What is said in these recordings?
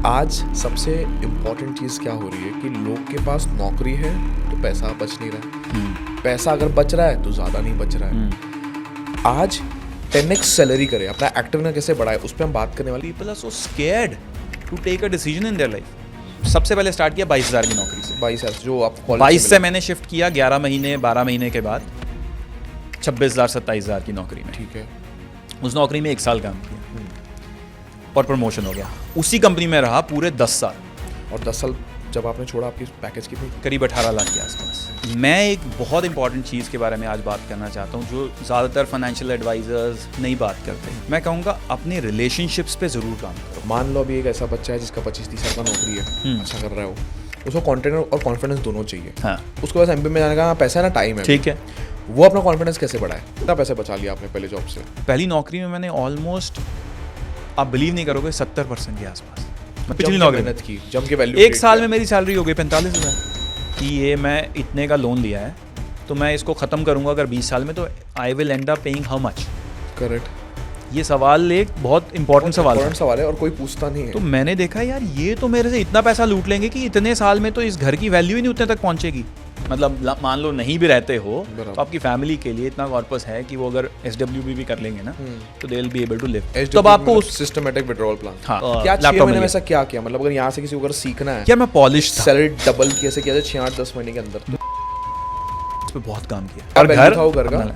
आज सबसे इम्पोर्टेंट चीज़ क्या हो रही है कि लोग के पास नौकरी है तो पैसा बच नहीं रहा है, पैसा अगर बच रहा है तो ज़्यादा नहीं बच रहा है। आज 10x सैलरी करे, अपना एक्टिव कैसे बढ़ाए, उस पर हम बात करने वाले। People are so scared to take a decision in their life. सबसे पहले स्टार्ट किया 22,000 की नौकरी से। 22,000 जो आप 22 से मैंने शिफ्ट किया 11 महीने 12 महीने के बाद 26,000 27,000 की नौकरी में। ठीक है। उस नौकरी में 1 साल काम किया और प्रमोशन हो गया। उसी कंपनी में रहा पूरे 10 साल। और 10 साल जब आपने छोड़ा, आपकी पैकेज कितनी थी? करीब 18 लाख के आसपास। मैं एक बहुत इंपॉर्टेंट चीज़ के बारे में आज बात करना चाहता हूँ जो ज़्यादातर फाइनेंशियल एडवाइजर्स नहीं बात करते। मैं कहूँगा अपने रिलेशनशिप्स पे ज़रूर काम करो। मान लो अभी एक ऐसा बच्चा है जिसका 25-30 साल का नौकरी है, अच्छा कर रहा है, वो उसको कॉन्फिडेंस और कॉन्फिडेंस दोनों चाहिए। हाँ, उसके पास एमबीए में जाने का पैसा है ना, टाइम है। ठीक है। वो अपना कॉन्फिडेंस कैसे बढ़ाए? कितना पैसे बचा लिया आपने पहले जॉब से? पहली नौकरी में मैंने ऑलमोस्ट, आप बिलीव नहीं करोगे, 70% के आसपास मैं पिछली जम के नौकरी मेहनत की, जम के वैल्यू। 1 साल में मेरी सैलरी हो गई 45,000 कि ये मैं इतने का लोन लिया है तो मैं इसको ख़त्म करूँगा अगर 20 साल में, तो I will and up paying how much. Correct. ये सवाल एक बहुत इंपॉर्टेंट सवाल है और कोई पूछता नहीं है। तो मैंने देखा यार ये तो मेरे से इतना पैसा लूट लेंगे कि इतने साल में तो इस घर की वैल्यू ही नहीं उतने तक पहुंचेगी। मतलब मान लो नहीं भी रहते हो तो आपकी फैमिली के लिए इतना कॉर्पस है कि वो अगर SWB भी कर लेंगे ना तो they will be able to live. तो आपको उस सिस्टमेटिक विड्रॉल प्लान। हाँ, क्या 6 महीने में ऐसा क्या किया? मतलब अगर यहाँ से किसी को अगर सीखना है, क्या मैं पॉलिश था, सैलरी डबल कैसे किया जाए 6-8-10 महीने के अंदर? इस पे बहुत काम किया। और घर था वो घर का?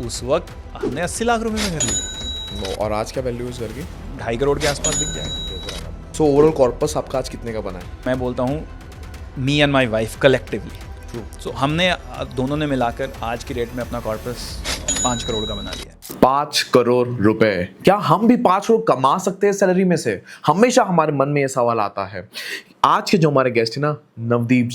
उस वक्त हमने 80 लाख रुपए में घर लिया। और आज क्या वैल्यू है उस घर की? 2.5 करोड़ के आसपास बिक जाएगा। सो ओवरऑल कॉर्पस आपका आज कितने का बना है? मैं बोलता हूँ me and my wife collectively, so हमने दोनों ने मिलाकर आज की डेट में अपना कॉर्पस 5 करोड़ का बना लिया। 5 करोड़ रुपए। क्या हम भी 5 करोड़ कमा सकते हैं सैलरी में से? हमेशा हमारे मन में यह सवाल आता है। आज के जो हमारे गेस्ट है ना, नवदीप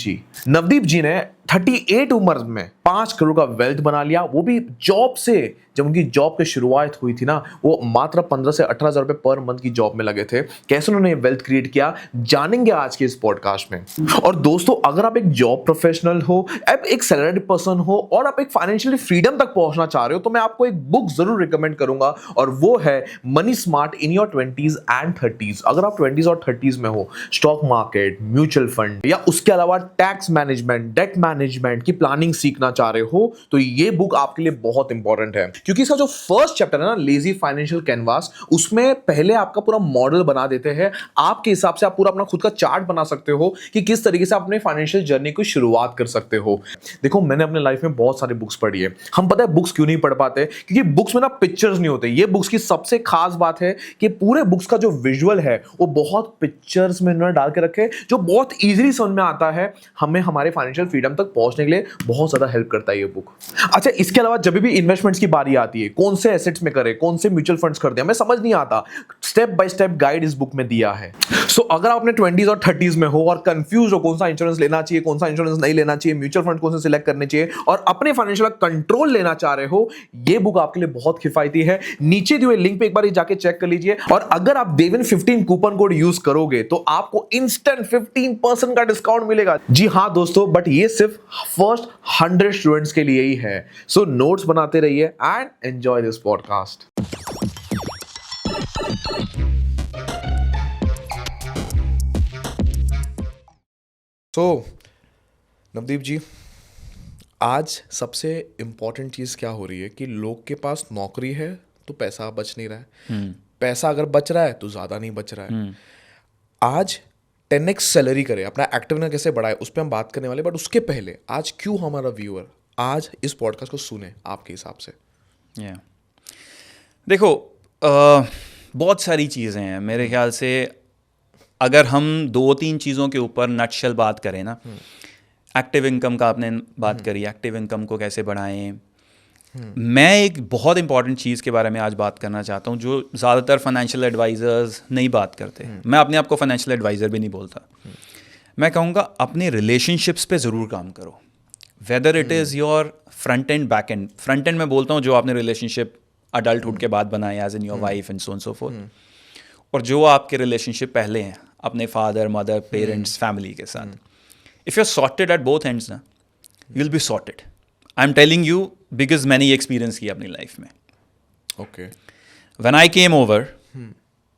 जी ने 38 उम्र में 5 करोड़ का वेल्थ बना लिया, वो भी जॉब से। जब उनकी जॉब की शुरुआत हुई थी ना, वो मात्र 15 से 18,000 रुपए पर मंथ की जॉब में लगे थे। कैसे उन्होंने वेल्थ क्रिएट किया, जानेंगे आज के इस पॉडकास्ट में। और दोस्तों, अगर आप एक जॉब प्रोफेशनल हो, आप एक सैलरीड पर्सन हो और आप एक फाइनेंशियली फ्रीडम तक पहुंचना चाह रहे हो, तो मैं आपको एक बुक जरूर रिकमेंड करूंगा, और वो है money smart in your 20s and 30s। अगर आप 20s और 30s में हो, स्टॉक मार्केट, म्यूचुअल फंड या उसके अलावा टैक्स मैनेजमेंट, डेट मैनेजमेंट की प्लानिंग सीखना चाह रहे हो, तो ये बुक आपके लिए बहुत इंपॉर्टेंट है। क्योंकि इसका जो फर्स्ट चैप्टर है ना, लेजी फाइनेंशियल कैनवास, उसमें पहले आपका पूरा मॉडल बना देते हैं। आपके हिसाब से आप पूरा अपना खुद का चार्ट बना सकते हो कि किस तरीके से आप अपने फाइनेंशियल जर्नी को शुरुआत कर सकते हो। देखो, मैंने अपने लाइफ में बहुत सारी बुक्स पढ़ी है। हम पता है बुक्स क्यों नहीं पढ़ पाते? क्योंकि बुक्स में ना पिक्चर्स नहीं होते। ये बुक्स की सबसे खास बात है कि पूरे बुक्स का जो विजुअल है वो बहुत पिक्चर्स में उन्होंने डाल के रखे, जो बहुत इजीली समझ में आता है। हमें हमारे फाइनेंशियल फ्रीडम तक पहुंचने के लिए बहुत ज्यादा हेल्प करता है ये बुक। अच्छा, इसके अलावा जब भी इन्वेस्टमेंट्स की बारी आती है, कौन से एसेट्स में करें, कौन से म्यूचुअल फंड्स कर दें, हमें समझ नहीं आता, स्टेप बाय स्टेप गाइड इस बुक में दिया है। सो अगर आप अपने 20s और 30s में हो और कंफ्यूज हो कौन सा इंश्योरेंस लेना चाहिए, कौन सा इंश्योरेंस नहीं लेना चाहिए, म्यूचुअल फंड कौन से सिलेक्ट करने चाहिए, और अपने फाइनेंशियल कंट्रोल लेना चाह रहे हो, ये बुक आपके लिए बहुत किफायती है। नीचे दिए हुए लिंक पे एक बार जाके चेक कर लीजिए। और अगर आप देवन 15 कूपन कोड यूज करोगे तो आपको इंस्टेंट 15% का डिस्काउंट मिलेगा। जी हाँ दोस्तों, बट ये सिर्फ फर्स्ट 100 स्टूडेंट्स के लिए ही है। सो नोट्स बनाते रहिए एंड एंजॉय दिस पॉडकास्ट। तो नवदीप जी, आज सबसे इंपॉर्टेंट चीज़ क्या हो रही है कि लोग के पास नौकरी है तो पैसा बच नहीं रहा है, पैसा अगर बच रहा है तो ज़्यादा नहीं बच रहा है। आज 10x सैलरी करे, अपना एक्टिव कैसे बढ़ाए, उस पर हम बात करने वाले। बट उसके पहले आज क्यों हमारा व्यूअर आज इस पॉडकास्ट को सुने आपके हिसाब से? देखो, बहुत सारी चीज़ें हैं मेरे ख्याल से। अगर हम 2-3 चीज़ों के ऊपर नटशेल बात करें ना, एक्टिव इनकम का आपने बात करी, एक्टिव इनकम को कैसे बढ़ाएं। मैं एक बहुत इंपॉर्टेंट चीज़ के बारे में आज बात करना चाहता हूँ जो ज़्यादातर फाइनेंशियल एडवाइजर्स नहीं बात करते। मैं अपने आप को फाइनेंशियल एडवाइज़र भी नहीं बोलता। मैं कहूँगा अपने रिलेशनशिप्स पे ज़रूर काम करो, whether it is your front end back and. Front end में बोलता हूँ जो आपने रिलेशनशिप अडल्टहुड के बाद बनाए, as in your wife and so and so forth, और जो आपके रिलेशनशिप पहले हैं अपने फादर मदर पेरेंट्स फैमिली के साथ। If you are sorted at both ends ना, you will be sorted. I am telling you because मैंने ये एक्सपीरियंस किया अपनी लाइफ में। Okay. When I came over,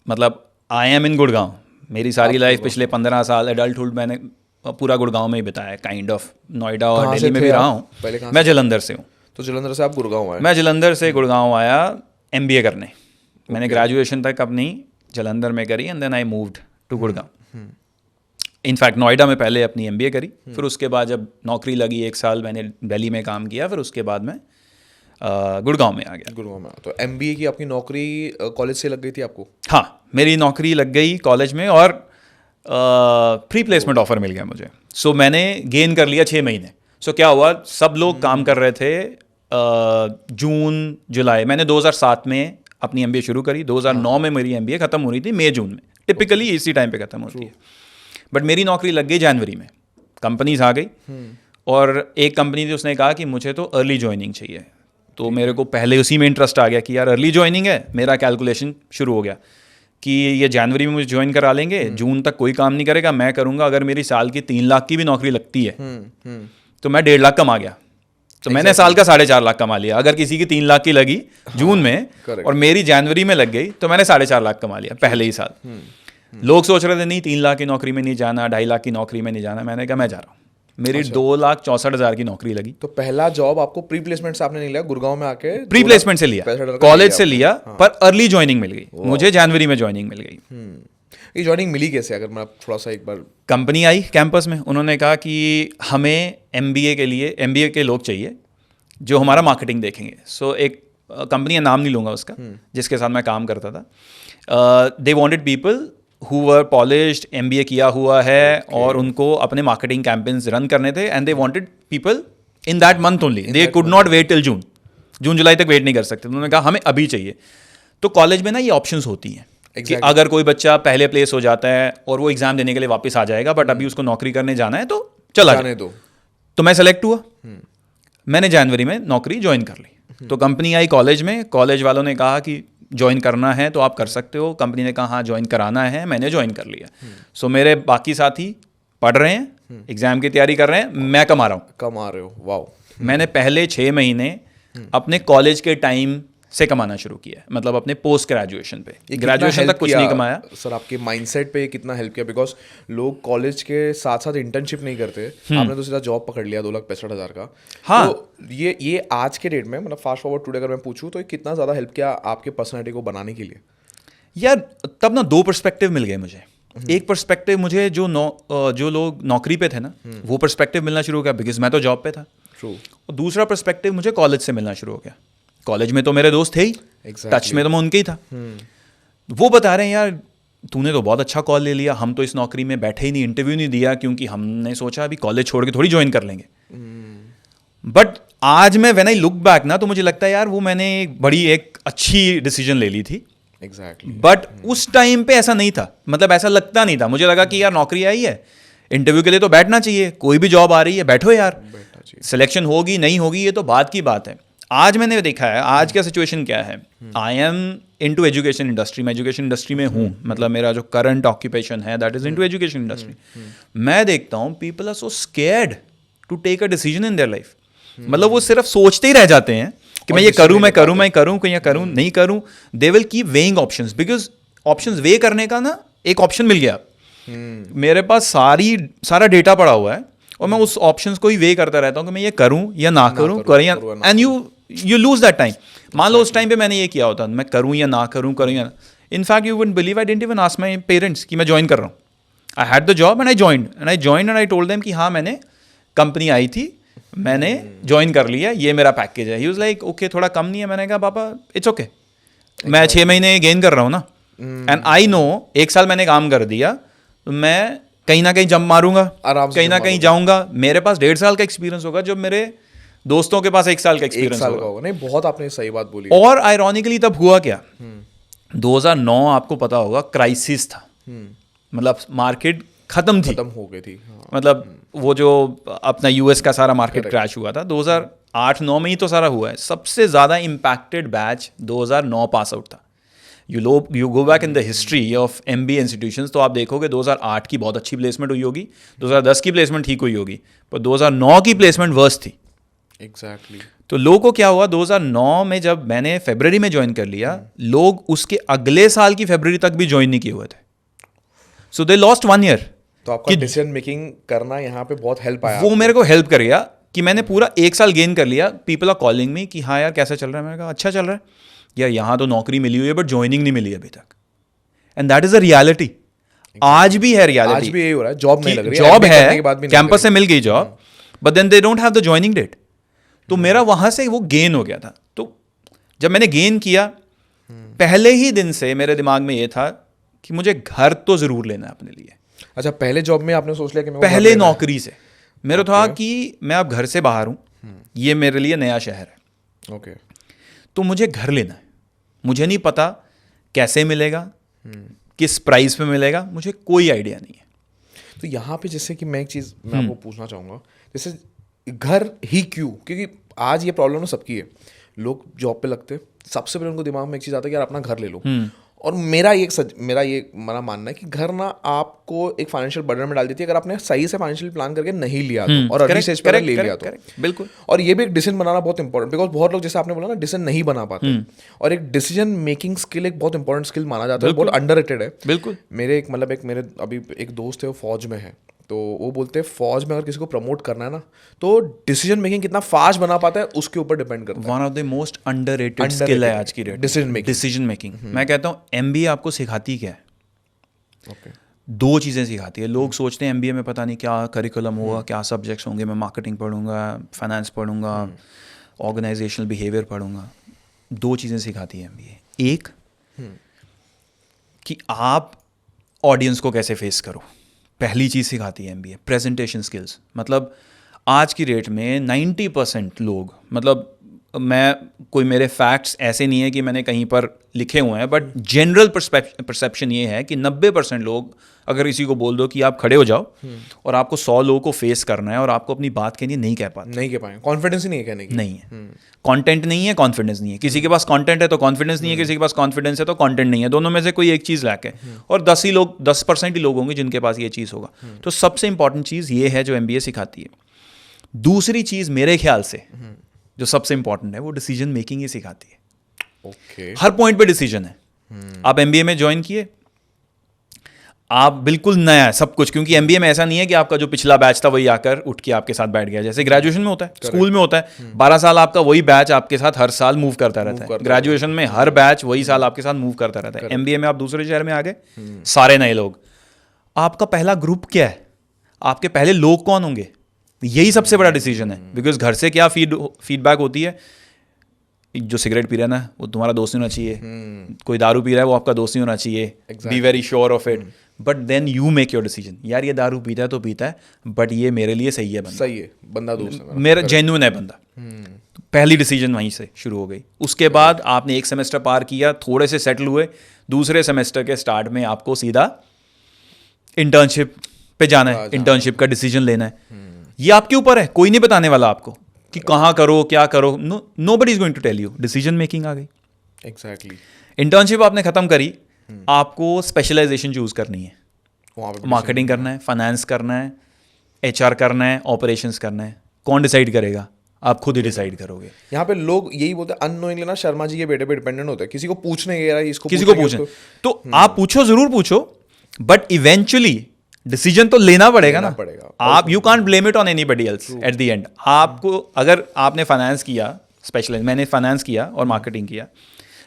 मतलब आई एम इन गुड़गांव, मेरी सारी लाइफ पिछले 15 साल एडल्टहुड मैंने पूरा गुड़गांव में ही बिताया, काइंड ऑफ नोएडा और कहाँ से दिल्ली में थे भी रहा आप? हूँ। पहले कहाँ मैं जलंधर से हूँ। तो जलंधर से आप गुड़गांव आए? मैं जलंधर से गुड़गांव आया MBA करने। मैंने ग्रेजुएशन तक अपनी जलंधर में करी and then I moved to Gurgaon. In fact Noida में पहले अपनी MBA करी, फिर उसके बाद जब नौकरी लगी 1 साल मैंने दिल्ली में काम किया, फिर उसके बाद मैं गुड़गांव में आ गया। गुड़गांव में। तो MBA की आपकी नौकरी कॉलेज से लग गई थी आपको? हाँ, मेरी नौकरी लग गई कॉलेज में और प्री प्लेसमेंट ऑफर मिल गया मुझे। सो मैंने गेन कर लिया 6 महीने। सो क्या हुआ, सब लोग काम कर रहे थे जून जुलाई, मैंने 2007 में अपनी MBA शुरू करी, 2009 में मेरी MBA ख़त्म हो रही थी मई जून में, टिपिकली इसी टाइम पे ख़त्म होती है। बट मेरी नौकरी लग गई जनवरी में, कंपनीज आ गई और एक कंपनी थी उसने कहा कि मुझे तो अर्ली ज्वाइनिंग चाहिए। तो मेरे को पहले उसी में इंटरेस्ट आ गया कि यार अर्ली ज्वाइनिंग है। मेरा कैलकुलेशन शुरू हो गया कि ये जनवरी में मुझे ज्वाइन करा लेंगे, जून तक कोई काम नहीं करेगा, मैं करूँगा। अगर मेरी साल की 3 लाख की भी नौकरी लगती है तो मैं 1.5 लाख कमा गया। तो मैंने साल का 4.5 लाख कमा लिया। अगर किसी की 3 लाख की लगी जून में और मेरी जनवरी में लग गई तो मैंने 4.5 लाख कमा लिया पहले ही साल। लोग सोच रहे थे नहीं 3 लाख की नौकरी में नहीं जाना, 2.5 लाख की नौकरी में नहीं जाना। मैंने कहा मैं जा रहा हूँ। मेरी 2,64,000 की नौकरी लगी। तो पहला जॉब आपको प्री प्लेसमेंट से आपने नहीं लिया, गुड़गांव में आके प्री प्लेसमेंट से लिया, कॉलेज से लिया, पर अर्ली ज्वाइनिंग मिल गई मुझे, जनवरी में ज्वाइनिंग मिल गई। ये ज्वाइनिंग मिली कैसे, अगर मैं थोड़ा सा एक बार? कंपनी आई कैंपस में, उन्होंने कहा कि हमें MBA के लिए MBA के लोग चाहिए जो हमारा मार्केटिंग देखेंगे। सो एक कंपनी का नाम नहीं लूँगा उसका, जिसके साथ मैं काम करता था। दे wanted people who were polished, MBA किया हुआ है और उनको अपने मार्केटिंग कैंपेन्स रन करने थे and they wanted people in that month only. They could not wait till जून जुलाई तक वेट नहीं कर सकते। उन्होंने कहा हमें अभी चाहिए। तो कॉलेज में ना ये ऑप्शंस होती हैं कि अगर कोई बच्चा पहले प्लेस हो जाता है और वो एग्जाम देने के लिए वापस आ जाएगा, बट अभी उसको नौकरी करने जाना है तो चला जाने दो। तो मैं सेलेक्ट हुआ, मैंने जनवरी में नौकरी ज्वाइन कर ली। तो कंपनी आई कॉलेज में, कॉलेज वालों ने कहा कि ज्वाइन करना है तो आप कर सकते हो। कंपनी ने कहा हाँ ज्वाइन कराना है, मैंने ज्वाइन कर लिया। सो मेरे बाकी साथी पढ़ रहे हैं, एग्जाम की तैयारी कर रहे हैं, मैं कमा रहा हूँ। कमा रहे हो, वाओ। मैंने पहले 6 महीने अपने कॉलेज के टाइम से कमाना शुरू किया, मतलब अपने पोस्ट ग्रेजुएशन पे। ग्रेजुएशन तक कुछ नहीं कमाया। सर आपके माइंडसेट पे कितना हेल्प किया? बिकॉज लोग कॉलेज के साथ साथ इंटर्नशिप नहीं करते, आपने तो सीधा जॉब पकड़ लिया 2,65,000 का। हाँ, तो ये आज के डेट में, मतलब फास्ट फॉरवर्ड टुडे अगर मैं पूछूं तो ये कितना ज़्यादा हेल्प किया आपके पर्सनैलिटी को बनाने के लिए? यार तब ना 2 पर्सपेक्टिव मिल गए मुझे। एक पर्सपेक्टिव मुझे जो लोग नौकरी पे थे ना, वो पर्सपेक्टिव मिलना शुरू हो गया बिकॉज मैं तो जॉब पे था। ट्रू। और दूसरा पर्सपेक्टिव मुझे कॉलेज से मिलना शुरू हो गया। कॉलेज में तो मेरे दोस्त थे ही, टच में तो मैं उनके ही था। वो बता रहे हैं यार तूने तो बहुत अच्छा कॉल ले लिया, हम तो इस नौकरी में बैठे ही नहीं, इंटरव्यू नहीं दिया, क्योंकि हमने सोचा अभी कॉलेज छोड़ के थोड़ी ज्वाइन कर लेंगे। बट आज मैं व्हेन आई लुक बैक ना, तो मुझे लगता है यार वो मैंने एक अच्छी डिसीजन ले ली थी। एग्जैक्टली। बट उस टाइम पे ऐसा नहीं था, मतलब ऐसा लगता नहीं था। मुझे लगा कि यार नौकरी आई है, इंटरव्यू के लिए तो बैठना चाहिए, कोई भी जॉब आ रही है बैठो यार, सिलेक्शन होगी नहीं होगी ये तो बात की बात है। आज मैंने देखा है आज का सिचुएशन क्या है। I am into education industry, मैं एजुकेशन इंडस्ट्री में हूँ, मतलब मेरा जो करंट ऑक्यूपेशन है that is into education industry. मैं देखता हूँ people are so scared to take a decision in their life. मतलब वो सिर्फ सोचते ही रह जाते हैं कि मैं ये करूँ, मैं करूँ, मैं करूँ, या करूँ नहीं करूँ। They will keep weighing options, because options weigh करने का ना एक ऑप्शन मिल गया। मेरे पास सारा डेटा पड़ा हुआ है और मैं उस ऑप्शंस को ही वे करता रहता हूँ कि मैं ये करूँ या ना करूँ, and you lose that time. मान लो उस टाइम पे मैंने ये किया होता, मैं करूँ या ना करूँ, करूँ या ना। In fact you wouldn't believe, I didn't even ask my parents कि मैं ज्वाइन कर रहा हूँ। I had the job and I joined and I told them कि हाँ मैंने कंपनी आई थी, मैंने ज्वाइन कर लिया, ये मेरा पैकेज है। ही वाज लाइक ओके थोड़ा कम नहीं है? मैंने कहा पापा इट्स ओके, मैं 6 महीने गेन कर रहा हूँ ना, एंड आई नो 1 साल मैंने काम कर दिया तो मैं कहीं ना कहीं जंप मारूंगा, कहीं ना कहीं जाऊंगा। मेरे पास 1.5 साल का एक्सपीरियंस होगा, जो मेरे दोस्तों के पास 1 साल का एक्सपीरियंस होगा। नहीं, बहुत आपने सही बात बोली। और आयरॉनिकली तब हुआ क्या, 2009 आपको पता होगा क्राइसिस था, मतलब मार्केट खत्म हो गई थी। मतलब वो जो अपना यूएस का सारा मार्केट क्रैश हुआ था 2008-9 में ही तो सारा हुआ है। सबसे ज़्यादा इम्पैक्टेड बैच 2009 पास आउट था। You go back in the history of MBA institutions तो आप देखोगे 2008 की बहुत अच्छी प्लेसमेंट हुई होगी, 2010 की प्लेसमेंट ठीक हुई होगी, पर 2009 की प्लेसमेंट वर्स्ट थी। एग्जैक्टली। तो लोगों को क्या हुआ, 2009 में जब मैंने फरवरी में ज्वाइन कर लिया, लोग उसके अगले साल की फरवरी तक भी ज्वाइन नहीं किए हुए थे। सो दे लॉस्ट 1 ईयर। तो आपका डिसीजन मेकिंग करना यहाँ पे बहुत हेल्प आया वो मेरे को हेल्प कर गया कि मैंने पूरा 1 साल गेन कर लिया। पीपल आर कॉलिंग मी कि हाँ यार कैसा चल रहा है, मैंने कहा अच्छा चल रहा है यार, यहाँ तो नौकरी मिली हुई है बट ज्वाइनिंग नहीं मिली अभी तक। And that is a reality, आज भी है रियलिटी। आज भी यही हो रहा है, जॉब नहीं लग रही जॉब MBA करने के है, बाद भी नहीं कैंपस लग से मिल गई job, but then they don't have the joining date. तो मेरा वहां से वो गेन हो गया था। तो जब मैंने गेन किया, पहले ही दिन से मेरे दिमाग में ये था कि मुझे घर तो जरूर लेना है अपने लिए। रही। अच्छा, पहले जॉब में आपने सोच लिया कि मेरे को घर पहले लेना है? नौकरी से मेरा था कि मैं अब घर से बाहर हूं, ये मेरे लिए नया शहर है, ओके, तो मुझे घर लेना है। मुझे नहीं पता कैसे मिलेगा, किस प्राइस पे मिलेगा, मुझे कोई आइडिया नहीं है। तो यहाँ पे जैसे कि मैं एक चीज़ मैं आपको पूछना चाहूँगा, जैसे घर ही क्यों? क्योंकि आज ये प्रॉब्लम ना सबकी है, लोग जॉब पे लगते हैं, सबसे पहले उनको दिमाग में एक चीज़ आता है कि यार अपना घर ले लो। और मेरा ये मानना है कि घर ना आपको एक फाइनेंशियल बर्डन में डाल देती है अगर आपने सही से फाइनेंशियल प्लान करके नहीं लिया तो, और अर्ली स्टेज पर ले लिया तो। बिल्कुल। और ये भी एक डिसीजन बनाना बहुत इंपॉर्टेंट, बिकॉज बहुत लोग जैसे आपने बोला ना डिसीजन नहीं बना पाते, और एक डिसीजन मेकिंग स्किल एक बहुत इंपॉर्टेंट स्किल माना जाता है, बहुत अंडररेटेड है। बिल्कुल। मेरे मेरे अभी एक दोस्त है, वो फौज में है, तो वो बोलते हैं फौज में अगर किसी को प्रमोट करना है ना, तो डिसीजन मेकिंग कितना फास्ट बना पाता है उसके ऊपर डिपेंड करता है। One of the most underrated skill है आज की डेट, डिसीजन मेकिंग। मैं कहता हूँ एमबीए आपको सिखाती क्या है? ओके, 2 चीज़ें सिखाती है। लोग सोचते हैं एमबीए में पता नहीं क्या करिकुलम होगा, क्या सब्जेक्ट्स होंगे, मैं मार्केटिंग पढ़ूंगा, फाइनेंस पढ़ूंगा, ऑर्गेनाइजेशनल बिहेवियर पढ़ूंगा। 2 चीज़ें सिखाती है एमबीए। एक कि आप ऑडियंस को कैसे फेस करो, पहली चीज़ सिखाती है एमबीए। प्रेजेंटेशन स्किल्स, मतलब आज की डेट में 90% लोग, मतलब मैं कोई मेरे फैक्ट्स ऐसे नहीं है कि मैंने कहीं पर लिखे हुए हैं, बट जनरल परसेप्शन ये है कि 90% लोग अगर किसी को बोल दो कि आप खड़े हो जाओ और आपको 100 लोगों को फेस करना है और आपको अपनी बात कहनी है, नहीं कह पाते, नहीं कह पाएंगे, कॉन्फिडेंस ही नहीं है कहने की, नहीं है। कंटेंट नहीं है, कॉन्फिडेंस नहीं है। किसी के पास कंटेंट है तो कॉन्फिडेंस नहीं है, किसी के पास कॉन्फिडेंस है तो कंटेंट नहीं है। दोनों में से कोई एक चीज़ लैक है, और 10% ही लोग होंगे जिनके पास ये चीज़ होगा। तो सबसे इंपॉर्टेंट चीज़ ये है जो एमबीए सिखाती है। दूसरी चीज़ मेरे ख्याल से जो सबसे इंपॉर्टेंट है वो डिसीजन मेकिंग ही सिखाती है। ओके, हर पॉइंट पे डिसीजन है। आप एमबीए में ज्वाइन किए, आप बिल्कुल नया है सब कुछ, क्योंकि एमबीए में ऐसा नहीं है कि आपका जो पिछला बैच था वही आकर उठ के आपके साथ बैठ गया, जैसे ग्रेजुएशन में होता है, स्कूल में होता है। 12 साल आपका वही बैच आपके साथ हर साल मूव करता रहता है। ग्रेजुएशन में हर बैच वही साल आपके साथ मूव करता रहता है। एमबीए में आप दूसरे शहर में आ गए, सारे नए लोग। आपका पहला ग्रुप क्या है, आपके पहले लोग कौन होंगे, यही सबसे बड़ा डिसीजन है। बिकॉज घर से क्या फीडबैक होती है, जो सिगरेट पी रहा है ना वो तुम्हारा दोस्त नहीं होना चाहिए, कोई दारू पी रहा है वो आपका दोस्त नहीं होना चाहिए, be very sure of it. But then you make your decision, यार ये दारू पीता है तो पीता है, बट ये मेरे लिए सही है, सही है, बंदा दोस्त है मेरा, जेन्युइन है बंदा। पहली डिसीजन वहीं से शुरू हो गई। उसके बाद आपने 1 सेमेस्टर पार किया, थोड़े से सेटल हुए, दूसरे सेमेस्टर के स्टार्ट में आपको सीधा इंटर्नशिप पे जाना है, इंटर्नशिप का डिसीजन लेना है। ये आपके ऊपर है, कोई नहीं बताने वाला आपको कि कहाँ करो क्या करो, nobody is going to tell you. Decision making आ गई। एग्जैक्टली। इंटर्नशिप आपने खत्म करी, आपको स्पेशलाइजेशन चूज करनी है, मार्केटिंग करना है, फाइनेंस करना है, एचआर करना है, ऑपरेशंस करना है। कौन डिसाइड करेगा? आप खुद ही डिसाइड करोगे। यहाँ पे लोग यही बोलते हैं अननोइंगली ना, शर्मा जी के बेटे पे डिपेंडेंट होता है, किसी को पूछने गया इसको, किसी को पूछने तो आप पूछो, जरूर पूछो, बट इवेंचुअली डिसीजन तो लेना पड़ेगा ना। आप you can't blame it on anybody else at the end. आपको अगर आपने फाइनेंस किया, स्पेशलाइज मैंने फाइनेंस किया और मार्केटिंग किया,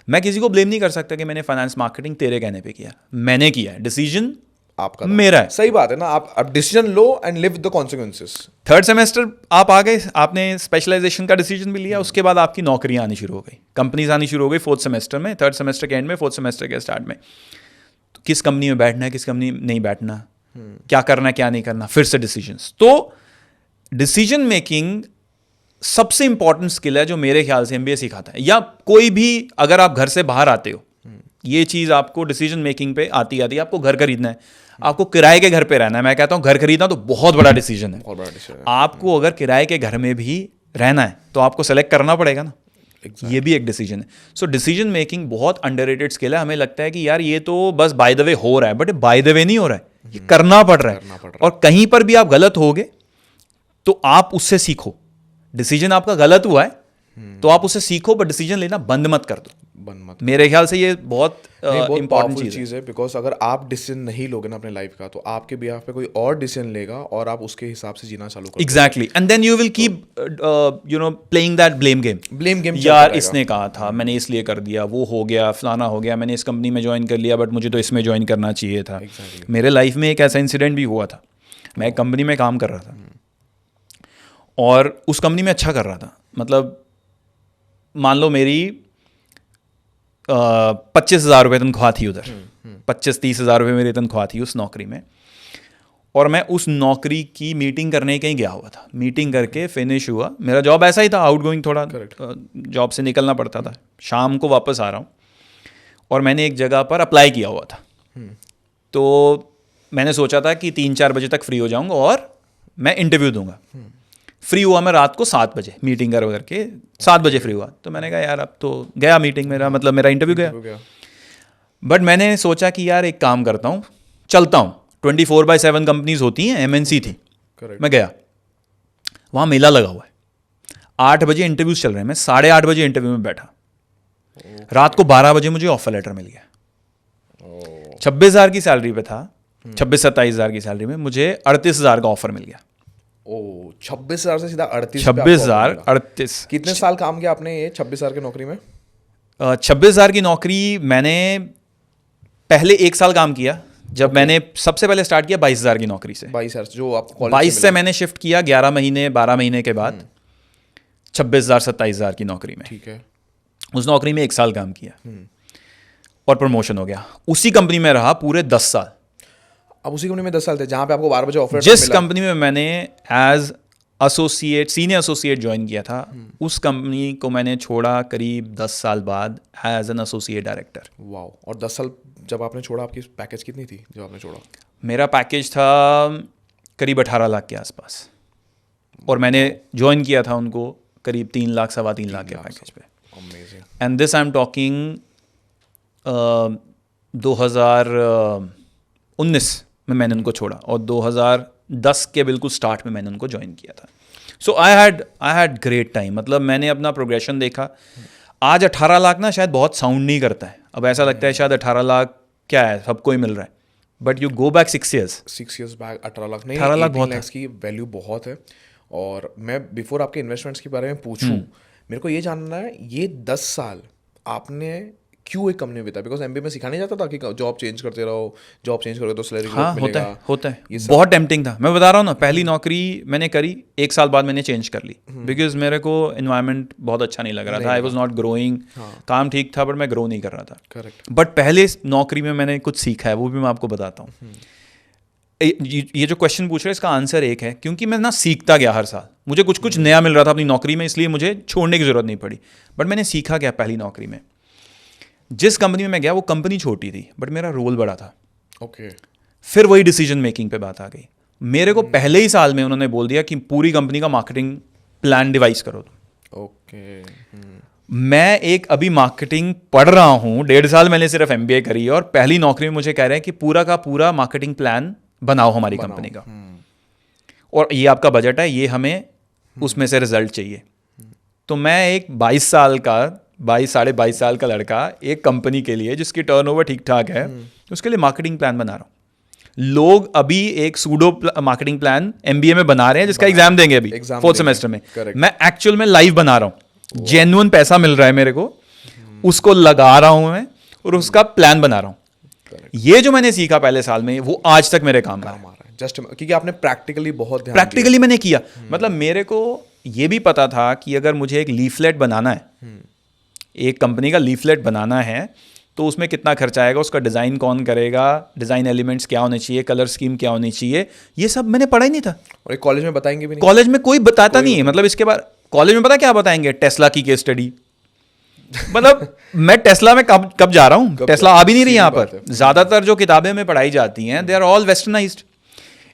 मैं किसी को ब्लेम नहीं कर सकता कि मैंने फाइनेंस मार्केटिंग तेरे कहने पे किया, मैंने किया, डिसीजन आपका मेरा है। सही बात है ना, आप decision low and live the consequences. 3rd semester आप आ गए, आपने स्पेशलाइजेशन का डिसीजन भी लिया, उसके बाद आपकी नौकरियां आनी शुरू हो गई, कंपनीज आनी शुरू हो गई 4th सेमेस्टर में, 3rd सेमेस्टर के एंड में, 4th सेमेस्टर के स्टार्ट में। तो किस कंपनी में बैठना है, किस कंपनी में नहीं बैठना, क्या करना है क्या नहीं करना, फिर से डिसीजंस। तो डिसीजन मेकिंग सबसे इंपॉर्टेंट स्किल है जो मेरे ख्याल से एमबीए सिखाता है। या कोई भी, अगर आप घर से बाहर आते हो, ये चीज़ आपको डिसीजन मेकिंग पे आती है। आपको घर खरीदना है, आपको किराए के घर पे रहना है। मैं कहता हूँ घर खरीदना तो बहुत बड़ा डिसीजन है। आपको अगर किराए के घर में भी रहना है तो आपको सेलेक्ट करना पड़ेगा ना, ये भी एक डिसीजन है। सो डिसीजन मेकिंग बहुत अंडररेटेड स्किल है। हमें लगता है कि यार ये तो बस बाय द वे हो रहा है, बट बाय द वे नहीं हो रहा है, ये करना पड़ रहा है। और कहीं पर भी आप गलत होगे तो आप उससे सीखो। डिसीजन आपका गलत हुआ है तो आप उससे सीखो, बट डिसीजन लेना बंद मत कर दो। बन मत। मेरे ख्याल से ये बहुत बहुत इंपॉर्टेंट पावरफुल चीज़ है। चीज़ है, बिकॉज अगर आप डिसीजन नहीं लोगे ना अपने लाइफ का, तो आपके बिहाफ पे कोई और डिसीजन लेगा और आप उसके हिसाब से जीना चालू कर exactly, and then you will keep playing that blame game. Blame game यार इसने कहा था, मैंने इसलिए कर दिया, वो हो गया, फलाना हो गया, मैंने इस कंपनी में ज्वाइन कर लिया बट मुझे तो इसमें ज्वाइन करना चाहिए था। मेरे लाइफ में एक ऐसा इंसिडेंट भी हुआ था। मैं एक कंपनी में काम कर रहा था और उस कंपनी में अच्छा कर रहा था, मतलब मान लो मेरी 25,000 रुपये तनख्वाह थी उधर, 25-30 हज़ार रुपये मेरी तनख्वाह थी उस नौकरी में। और मैं उस नौकरी की मीटिंग करने कहीं गया हुआ था, मीटिंग करके फिनिश हुआ। मेरा जॉब ऐसा ही था, आउट गोइंग, थोड़ा जॉब से निकलना पड़ता था, शाम को वापस आ रहा हूँ और मैंने एक जगह पर अप्लाई किया हुआ था। तो मैंने सोचा था कि 3-4 बजे तक फ्री हो जाऊँगा और मैं इंटरव्यू दूंगा। फ्री हुआ मैं रात को 7 बजे, मीटिंग कर करके 7 बजे फ्री हुआ। तो मैंने कहा यार अब तो गया मीटिंग, मेरा इंटरव्यू गया। बट मैंने सोचा कि यार एक काम करता हूँ, चलता हूँ। 24/7 कंपनीज होती हैं, MNC थी। मैं गया, वहाँ मेला लगा हुआ है, 8 बजे इंटरव्यूज चल रहे हैं, मैं 8:30 बजे इंटरव्यू में बैठा। रात को 12 बजे मुझे ऑफर लेटर मिल गया। 26,000 की सैलरी पे था, 26-27 हज़ार की सैलरी में मुझे 38,000 का ऑफर मिल गया। 26,000 से सीधा 38 26,000, 38। कितने साल काम किया आपने ये 26,000 की नौकरी में? 26,000 की नौकरी मैंने पहले 1 साल काम किया। जब मैंने सबसे पहले स्टार्ट किया 22,000 की नौकरी से, 22,000 जो आपको कॉलेज 22 से मैंने शिफ्ट किया 11 महीने 12 महीने के बाद 26,000-27,000 की नौकरी में। ठीक है। उस नौकरी में 1 साल काम किया और प्रमोशन हो गया। उसी कंपनी में रहा पूरे 10 साल। अब उसी कंपनी में 10 साल थे जहाँ पे आपको 12 बजे ऑफर जिस कंपनी में मैंने as associate, senior associate join किया था, उस कंपनी को मैंने छोड़ा करीब 10 साल बाद as an associate director. Wow. और 10 साल जब आपने छोड़ा, आपकी पैकेज कितनी थी जब आपने छोड़ा? मेरा पैकेज था करीब 18 लाख के आसपास, और मैंने ज्वाइन किया था उनको करीब 3 लाख, 3.25 लाख के पैकेज पे। Amazing. And this I am talking 2019 में मैंने उनको छोड़ा और 2010 के बिल्कुल स्टार्ट में मैंने उनको ज्वाइन किया था। सो आई हैड ग्रेट टाइम। मतलब मैंने अपना प्रोग्रेशन देखा। आज 18 लाख ना शायद बहुत साउंड नहीं करता है, अब ऐसा लगता है शायद 18 लाख क्या है, सबको ही मिल रहा है। But you go back 6 years back 18 lakh नहीं, 18 लाख बहुत लाख की वैल्यू बहुत है। और मैं बिफोर आपके इन्वेस्टमेंट्स के बारे में पूछूं, मेरे को ये जानना है, ये 10 साल आपने क्यों एक कंपनी में बिताया? बिकॉज MBA में सिखाया नहीं जाता था कि जॉब चेंज करते रहो, जॉब चेंज करोगे तो सैलरी हाँ मिलेगा। होता है बहुत टेम्पटिंग था। मैं बता रहा हूँ ना, पहली नौकरी मैंने करी 1 साल बाद मैंने चेंज कर ली, बिकॉज मेरे को एनवायरनमेंट बहुत अच्छा नहीं लग रहा था। I was not growing. काम ठीक था बट मैं ग्रो नहीं कर रहा था। करेक्ट। बट पहले नौकरी में मैंने कुछ सीखा है, वो भी मैं आपको बताता हूँ। ये जो क्वेश्चन पूछ रहे हैं इसका आंसर एक है, क्योंकि मैं ना सीखता गया हर साल, मुझे कुछ कुछ नया मिल रहा था अपनी नौकरी में, इसलिए मुझे छोड़ने की जरूरत नहीं पड़ी। बट मैंने सीखा क्या पहली नौकरी में? जिस कंपनी में मैं गया वो कंपनी छोटी थी बट मेरा रोल बड़ा था। ओके। फिर वही डिसीजन मेकिंग पे बात आ गई। मेरे को पहले ही साल में उन्होंने बोल दिया कि पूरी कंपनी का मार्केटिंग प्लान डिवाइस करो तुम। ओके। मैं एक अभी मार्केटिंग पढ़ रहा हूँ, 1.5 साल मैंने सिर्फ MBA करी है, और पहली नौकरी में मुझे कह रहे हैं कि पूरा का पूरा मार्केटिंग प्लान बनाओ हमारी कंपनी का, और ये आपका बजट है, ये हमें उसमें से रिजल्ट चाहिए। तो मैं एक 22 साल का 22 साल का लड़का एक कंपनी के लिए जिसकी टर्नओवर ठीक ठाक है, उसके लिए मार्केटिंग प्लान बना रहा हूँ। लोग अभी एक सूडो मार्केटिंग प्लान MBA में बना रहे हैं जिसका एग्जाम देंगे अभी 4th सेमेस्टर में। मैं एक्चुअल में लाइव बना रहा हूँ, जेन्युइन पैसा मिल रहा है मेरे को, उसको लगा रहा हूँ मैं और उसका प्लान बना रहा हूँ। ये जो मैंने सीखा पहले साल में वो आज तक मेरे काम आ रहा है। जस्ट क्योंकि आपने प्रैक्टिकली बहुत ध्यान प्रैक्टिकली मैंने किया। मतलब मेरे को ये भी पता था कि अगर मुझे एक लीफलेट बनाना है, एक कंपनी का लीफलेट बनाना है, तो उसमें कितना खर्चा आएगा, उसका डिज़ाइन कौन करेगा, डिज़ाइन एलिमेंट्स क्या होने चाहिए, कलर स्कीम क्या होनी चाहिए, ये सब मैंने पढ़ा ही नहीं था। और कॉलेज में बताएंगे भी नहीं। कॉलेज में कोई बताता नहीं है। मतलब इसके बाद कॉलेज में पता क्या बताएंगे? टेस्ला की केस स्टडी। मतलब मैं टेस्ला में कब जा रहा हूँ? टेस्ला आ भी नहीं रही यहाँ पर। ज़्यादातर जो किताबें में पढ़ाई जाती हैं they are all westernised.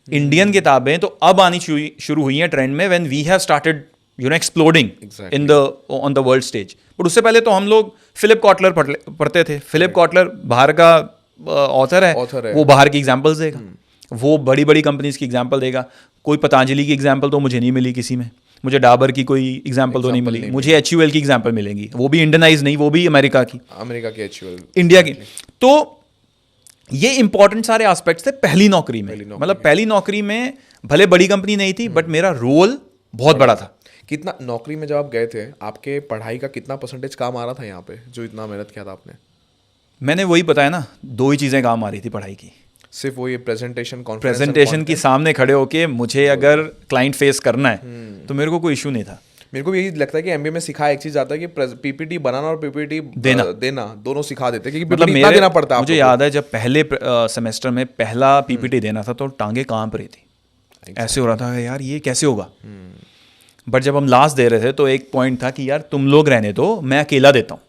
Indian किताबें तो अब आनी शुरू हुई हैं ट्रेंड में, when we have started exploding in the on the world stage. बट उससे पहले तो हम लोग फिलिप कॉटलर पढ़ते थे। फिलिप कॉटलर बाहर का ऑथर है, वो बाहर की एग्जाम्पल्स देगा, वो बड़ी बड़ी कंपनीज की एग्जाम्पल देगा। कोई पतंजलि की एग्जाम्पल तो मुझे नहीं मिली किसी में। मुझे डाबर की कोई एग्जाम्पल तो नहीं Example मिली, नहीं मुझे HUL की एग्जाम्पल मिलेंगी, वो भी इंडियनाइज नहीं, वो भी अमेरिका की, अमेरिका के HUL, इंडिया की। तो ये इंपॉर्टेंट सारे एस्पेक्ट्स थे पहली नौकरी में। मतलब पहली नौकरी में भले बड़ी कंपनी नहीं थी, बट मेरा रोल बहुत बड़ा था। कितना नौकरी में जब आप गए थे, आपके पढ़ाई का कितना परसेंटेज काम आ रहा था यहाँ पे, जो इतना मेहनत किया था आपने? मैंने वही बताया ना, 2 ही चीज़ें काम आ रही थी पढ़ाई की। सिर्फ वो ये प्रेजेंटेशन, प्रेजेंटेशन की सामने खड़े होके मुझे अगर क्लाइंट फेस करना है तो मेरे को कोई इशू नहीं था। मेरे को भी यही लगता है कि MBA में सिखा एक चीज आता है कि PPT बनाना और PPT देना दोनों सिखा देते हैं, क्योंकि मतलब PPT इतना देना पड़ता है मुझे याद है जब पहले सेमेस्टर में पहला PPT देना था तो टांगे कांप रही थी, ऐसे हो रहा था यार ये कैसे होगा। बट जब हम लास्ट दे रहे थे तो एक पॉइंट था कि यार तुम लोग रहने दो, मैं अकेला देता हूँ।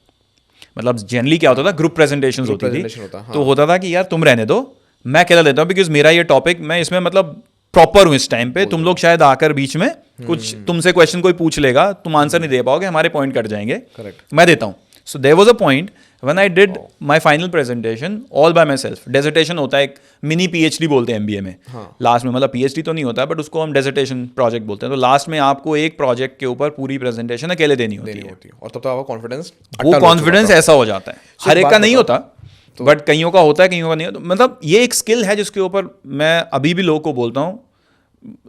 मतलब जनरली क्या होता था, ग्रुप प्रेजेंटेशन होती थी, तो होता था कि यार तुम रहने दो, मैं अकेला देता हूँ, बिकॉज मेरा ये टॉपिक, मैं इसमें मतलब प्रॉपर हूँ इस टाइम पे। तुम लोग शायद आकर बीच में कुछ तुमसे क्वेश्चन कोई पूछ लेगा, तुम आंसर नहीं दे पाओगे, हमारे पॉइंट कट जाएंगे, करेक्ट, मैं देता हूँ। So there was a point when I did my final presentation all by myself. Dissertation होता है, एक मिनी PhD बोलते हैं MBA में, लास्ट में, मतलब PhD तो नहीं होता है बट उसको हम डेजर्टेशन प्रोजेक्ट बोलते हैं। तो लास्ट में आपको एक प्रोजेक्ट के ऊपर पूरी प्रेजेंटेशन अकेले देनी होती है, और तब तक आपका कॉन्फिडेंस, वो कॉन्फिडेंस ऐसा हो जाता है। हर एक का नहीं होता, बट कईयों का होता है, कईयों का नहीं होता। मतलब ये एक स्किल है जिसके ऊपर मैं अभी भी लोगों को बोलता हूँ।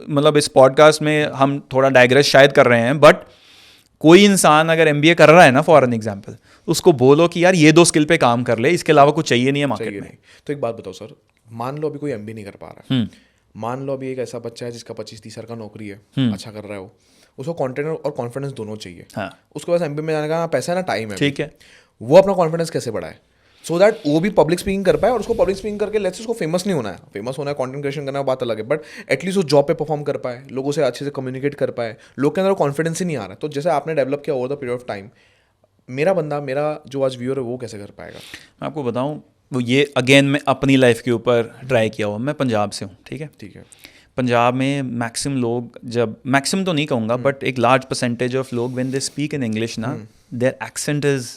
मतलब इस पॉडकास्ट में हम थोड़ा डाइग्रेस शायद कर रहे हैं, बट कोई इंसान अगर MBA कर रहा है ना, फॉर एन एग्जाम्पल, उसको बोलो कि यार ये 2 स्किल पे काम कर ले, इसके अलावा कुछ चाहिए नहीं है मार्केट में। तो एक बात बताओ सर, मान लो अभी कोई MBA नहीं कर पा रहा है, मान लो अभी एक ऐसा बच्चा है जिसका 25-30 साल का नौकरी है, अच्छा कर रहा है, वो उसको कंटेंट और कॉन्फिडेंस दोनों चाहिए। हाँ। उसके पास MBA में जाने का पैसा है ना टाइम है, ठीक है, वो अपना कॉन्फिडेंस कैसे बढ़ाए सो दैट वो भी पब्लिक स्पीकिंग कर पाए, और उसको पब्लिक स्पीकिंग करके लेट्स उसको फेमस नहीं होना है, फेमस होना है, कंटेंट क्रिएशन करना बात अलग है, बट एटलीस्ट वो जॉब पे परफॉर्म कर पाए, लोगों से अच्छे से कम्युनिकेट कर पाए। लोग के अंदर कॉन्फिडेंस ही नहीं आ रहा है, तो जैसे आपने डेवलप किया over the period of time, मेरा बंदा, मेरा जो आज व्यूअर है, वो कैसे कर पाएगा? मैं आपको बताऊँ, वो ये अगेन मैं अपनी लाइफ के ऊपर ट्राई किया हुआ। मैं पंजाब से हूँ, ठीक है। पंजाब में मैक्सिमम लोग, जब मैक्सिमम तो नहीं कहूँगा बट एक लार्ज परसेंटेज ऑफ लोग when they speak in English ना, देयर एक्सेंट इज